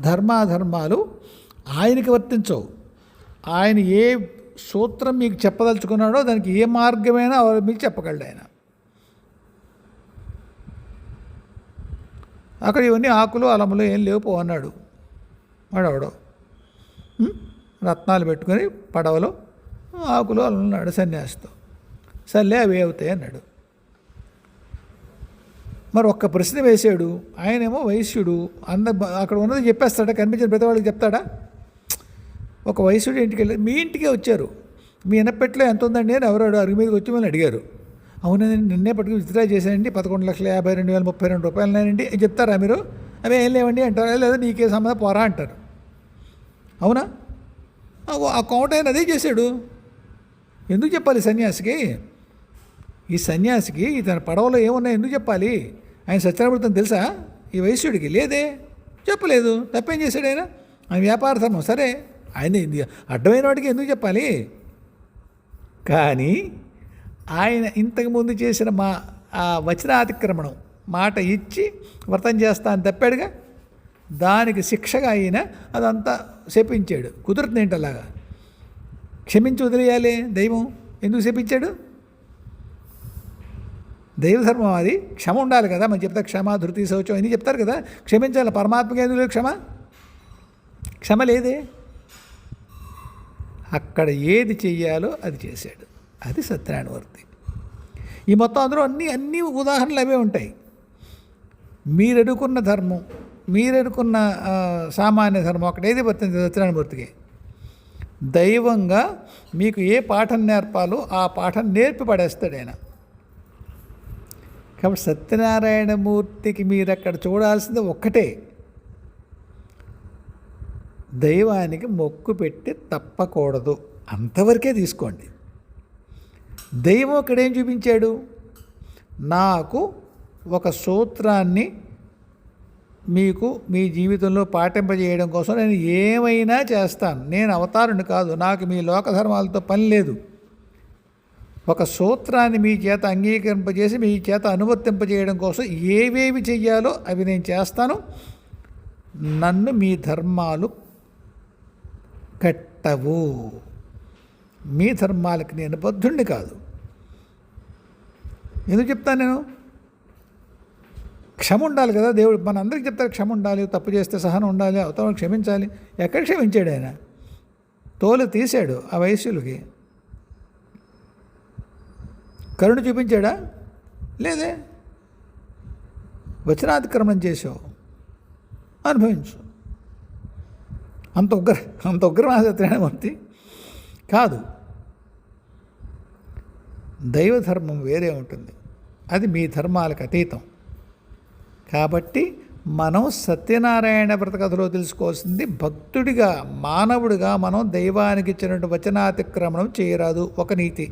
ధర్మాలు ఆయనకి వర్తించవు. ఆయన ఏ సూత్రం మీకు చెప్పదలుచుకున్నాడో దానికి ఏ మార్గమైనా మీకు చెప్పగలడు ఆయన. అక్కడ ఇవన్నీ ఆకులు అలములు ఏం లేవు అన్నాడు వాడవడో. రత్నాలు పెట్టుకొని పడవలో ఆకులు అన్నాడు సన్యాసితో. సర్లే అవి అవుతాయి అన్నాడు. మరి ఒక్క ప్రశ్న వేసాడు. ఆయనేమో వైశ్యుడు, అక్కడ ఉన్నది చెప్పేస్తాడా? కనిపించిన ప్రతి వాళ్ళకి చెప్తాడా? ఒక వైశ్యుడు ఇంటికి వెళ్ళి, మీ ఇంటికే వచ్చారు, మీ ఎనపెట్లో ఎంత ఉందండి అని ఎవరు అరుగు మీదకి వచ్చి మళ్ళీ అడిగారు. అవునండి, నిన్నే పట్టుకుని విత్డ్రా చేశానండి, 11,52,032 రూపాయలున్నాయండి చెప్తారా మీరు? అవి ఏం లేవండి అంటారా? లేదా నీకే సంబంధం పోరా అంటారు. అవునా? ఆ కౌంట్ ఆయన అదే చేశాడు. ఎందుకు చెప్పాలి సన్యాసికి? ఈ సన్యాసికి తన పడవలో ఏమున్నాయి ఎందుకు చెప్పాలి? ఆయన సత్యనారాయణమూర్తి తెలుసా ఈ వైశ్యుడికి? లేదే, చెప్పలేదు. తప్పేం చేశాడు ఆయన? ఆయన వ్యాపార ధర్మం సరే, ఆయన అడ్డమైన వాడికి ఎందుకు చెప్పాలి? కానీ ఆయన ఇంతకుముందు చేసిన వచనాతిక్రమణం, మాట ఇచ్చి వ్రతం చేస్తా అని తప్పాడుగా, దానికి శిక్షగా ఆయన అదంతా శపించాడు. కుదురుతుంది ఏంటి అలాగా? క్షమించి వదిలేయాలి దైవం. ఎందుకు శపించాడు? దైవధర్మం అది. క్షమ ఉండాలి కదా. మనం చెప్తా క్షమ, ధృతి, శౌచం అన్నీ చెప్తారు కదా. క్షమించాలి. పరమాత్మకి ఎందుకు లేదు క్షమ లేదే. అక్కడ ఏది చెయ్యాలో అది చేశాడు. అది సత్యనారాయణమూర్తి. ఈ మొత్తం అందరూ అన్ని ఉదాహరణలు అవే ఉంటాయి. మీరెడుకున్న ధర్మం, మీరెడుకున్న సామాన్య ధర్మం అక్కడ ఏది పడుతుంది సత్యనారాయణమూర్తికి? దైవంగా మీకు ఏ పాఠం నేర్పాలో ఆ పాఠం నేర్పి పడేస్తాడు ఆయన. కాబట్టి సత్యనారాయణమూర్తికి మీరు అక్కడ చూడాల్సింది ఒక్కటే, దైవానికి మొక్కు పెట్టి తప్పకూడదు, అంతవరకే తీసుకోండి. దైవం అక్కడేం చూపించాడు? నాకు ఒక సూత్రాన్ని మీకు మీ జీవితంలో పాటింపజేయడం కోసం నేను ఏమైనా చేస్తాను. నేను అవతారుని కాదు, నాకు మీ లోకధర్మాలతో పని లేదు. ఒక సూత్రాన్ని మీ చేత అంగీకరింపజేసి మీ చేత అనువర్తింపజేయడం కోసం ఏవేవి చెయ్యాలో అవి నేను చేస్తాను. నన్ను మీ ధర్మాలు కట్టవు, మీ ధర్మాలకి నేను బద్ధుణ్ణి కాదు. ఎందుకు చెప్తాను నేను? క్షమ ఉండాలి కదా. దేవుడు మన అందరికీ చెప్తారు క్షమ ఉండాలి, తప్పు చేస్తే సహనం ఉండాలి, అవతల క్షమించాలి. ఎక్కడ క్షమించాడు ఆయన? తోలు తీశాడు ఆ వైశ్యులకి. కరుణ చూపించాడా? లేదే. వచనాతిక్రమణం చేసావు, అనుభవించు. అంత ఉగ్రమా సత్యనారాయణమూర్తి కాదు. దైవధర్మం వేరే ఉంటుంది, అది మీ ధర్మాలకు అతీతం. కాబట్టి మనం సత్యనారాయణ వ్రత కథలో తెలుసుకోవాల్సింది భక్తుడిగా మానవుడిగా మనం దైవానికి ఇచ్చినటువంటి వచనాతిక్రమణం చేయరాదు, ఒక నీతి.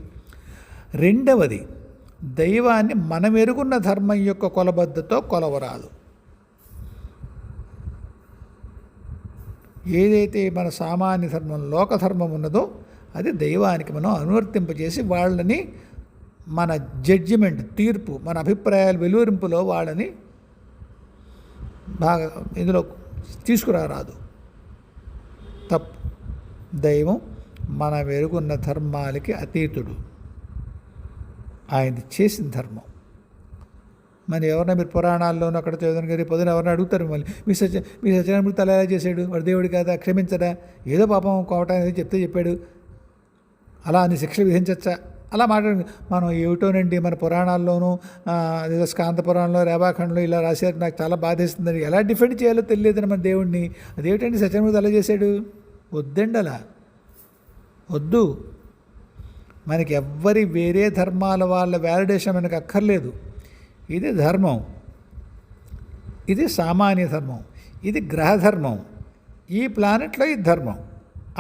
రెండవది, దైవాన్ని మనం ఎరుగున్న ధర్మం యొక్క కొలబద్దతో కొలవరాదు. ఏదైతే మన సామాన్య ధర్మం లోకధర్మం ఉన్నదో అది దైవానికి మనం అనువర్తింపజేసి వాళ్ళని మన జడ్జిమెంట్ తీర్పు మన అభిప్రాయాల వెలువరింపులో వాళ్ళని బాగా ఇందులో తీసుకురారాదు, తప్పు. దైవం మన వెరుగున్న ధర్మాలకి అతీతుడు, ఆయన చేసిన ధర్మం. మరి ఎవరన్నా మీరు పురాణాల్లోనూ అక్కడ చదువుతాను కానీ పొద్దున ఎవరైనా అడుగుతారు మళ్ళీ మీ సత్యనారాయణమూర్తి అలా ఎలా చేశాడు, వాడు దేవుడు కదా, క్షమించడా, ఏదో పాపం కోవటానికి చెప్తే చెప్పాడు, అలా అని శిక్ష విధించచ్చా, అలా మాట్లాడు. మనం ఏమిటోనండి మన పురాణాల్లోనూ ఏదో స్కాంత పురాణంలో రేవాఖండ్లో ఇలా రాశారు, నాకు చాలా బాధేస్తుందని ఎలా డిఫెండ్ చేయాలో తెలియదని మన దేవుడిని. అదేమిటండి సత్యనారాయణమూర్తి అలా చేశాడు, వద్దండి, అలా వద్దు. మనకి ఎవ్వరి వేరే ధర్మాల వాళ్ళ వ్యాలిడేషన్ మనకు అక్కర్లేదు. ఇది ధర్మం, ఇది సామాన్య ధర్మం, ఇది గ్రహధర్మం, ఈ ప్లానెట్లో ఇది ధర్మం,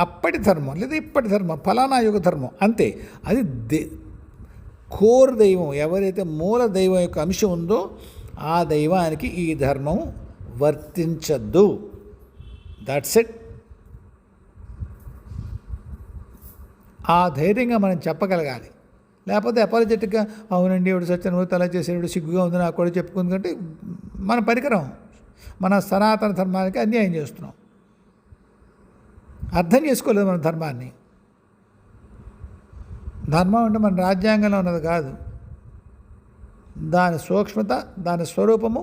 అప్పటి ధర్మం లేదా ఇప్పటి ధర్మం, ఫలానా యుగ ధర్మం, అంతే. అది కోర్ దైవం, ఎవరైతే మూల దైవం యొక్క అంశం ఉందో ఆ దైవానికి ఈ ధర్మం వర్తించద్దు. That's it. ఆ ధైర్యంగా మనం చెప్పగలగాలి. లేకపోతే అపాలజెటిక్గా అవునండి ఇప్పుడు సత్యనారాయణమూర్తి అలా చేసేవాడు సిగ్గుగా ఉంది నాకు కూడా చెప్పుకుంది కంటే మన పరికరం మన సనాతన ధర్మానికి అన్యాయం చేస్తున్నాం. అర్థం చేసుకోలేదు మన ధర్మాన్ని. ధర్మం అంటే మన రాజ్యాంగంలో ఉన్నది కాదు, దాని సూక్ష్మత దాని స్వరూపము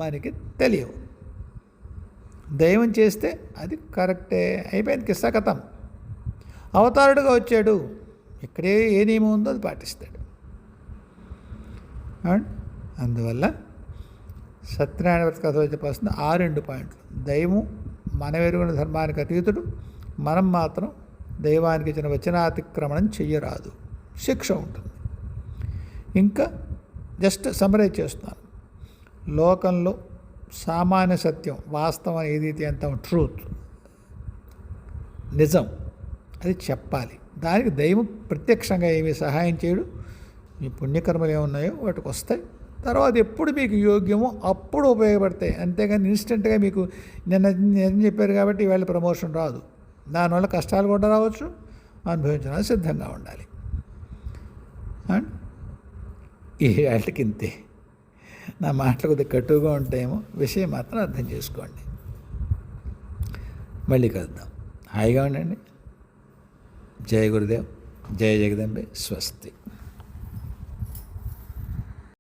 మనకి తెలియవు. దైవం చేస్తే అది కరెక్టే, అయిపోయింది, కిస్సా కథం. అవతారుడుగా వచ్చాడు, ఇక్కడే ఏ నియమం ఉందో అది పాటిస్తాడు. అందువల్ల సత్యనారాయణ వ్రత కథలో చెప్పాల్సింది 2 పాయింట్లు. దైవం మన వెరుగున ధర్మానికి అతీతుడు, మనం మాత్రం దైవానికి ఇచ్చిన వచనాతిక్రమణం చెయ్యరాదు, శిక్ష ఉంటుంది. ఇంకా జస్ట్ సమరైజ్ చేస్తున్నాను. లోకంలో సామాన్య సత్యం, వాస్తవం ఏదైతే అంత ట్రూత్, నిజం, అది చెప్పాలి. దానికి దైవం ప్రత్యక్షంగా ఏమీ సహాయం చేయడు. మీ పుణ్యకర్మలు ఏమున్నాయో వాటికి వస్తాయి, తర్వాత ఎప్పుడు మీకు యోగ్యమో అప్పుడు ఉపయోగపడతాయి. అంతేగాని ఇన్స్టెంట్గా మీకు నిన్న చెప్పారు కాబట్టి ఇవాళ ప్రమోషన్ రాదు. దానివల్ల కష్టాలు కూడా రావచ్చు, అనుభవించడానికి సిద్ధంగా ఉండాలి. ఈ వాటికి ఇంతే. నా మాటలు కొద్దిగా కట్టుగా ఉంటాయేమో, విషయం మాత్రం అర్థం చేసుకోండి. మళ్ళీ కలుద్దాం. హాయిగా ఉండండి. జయ గురుదేవ్, జయ జగదంబే, స్వస్తి.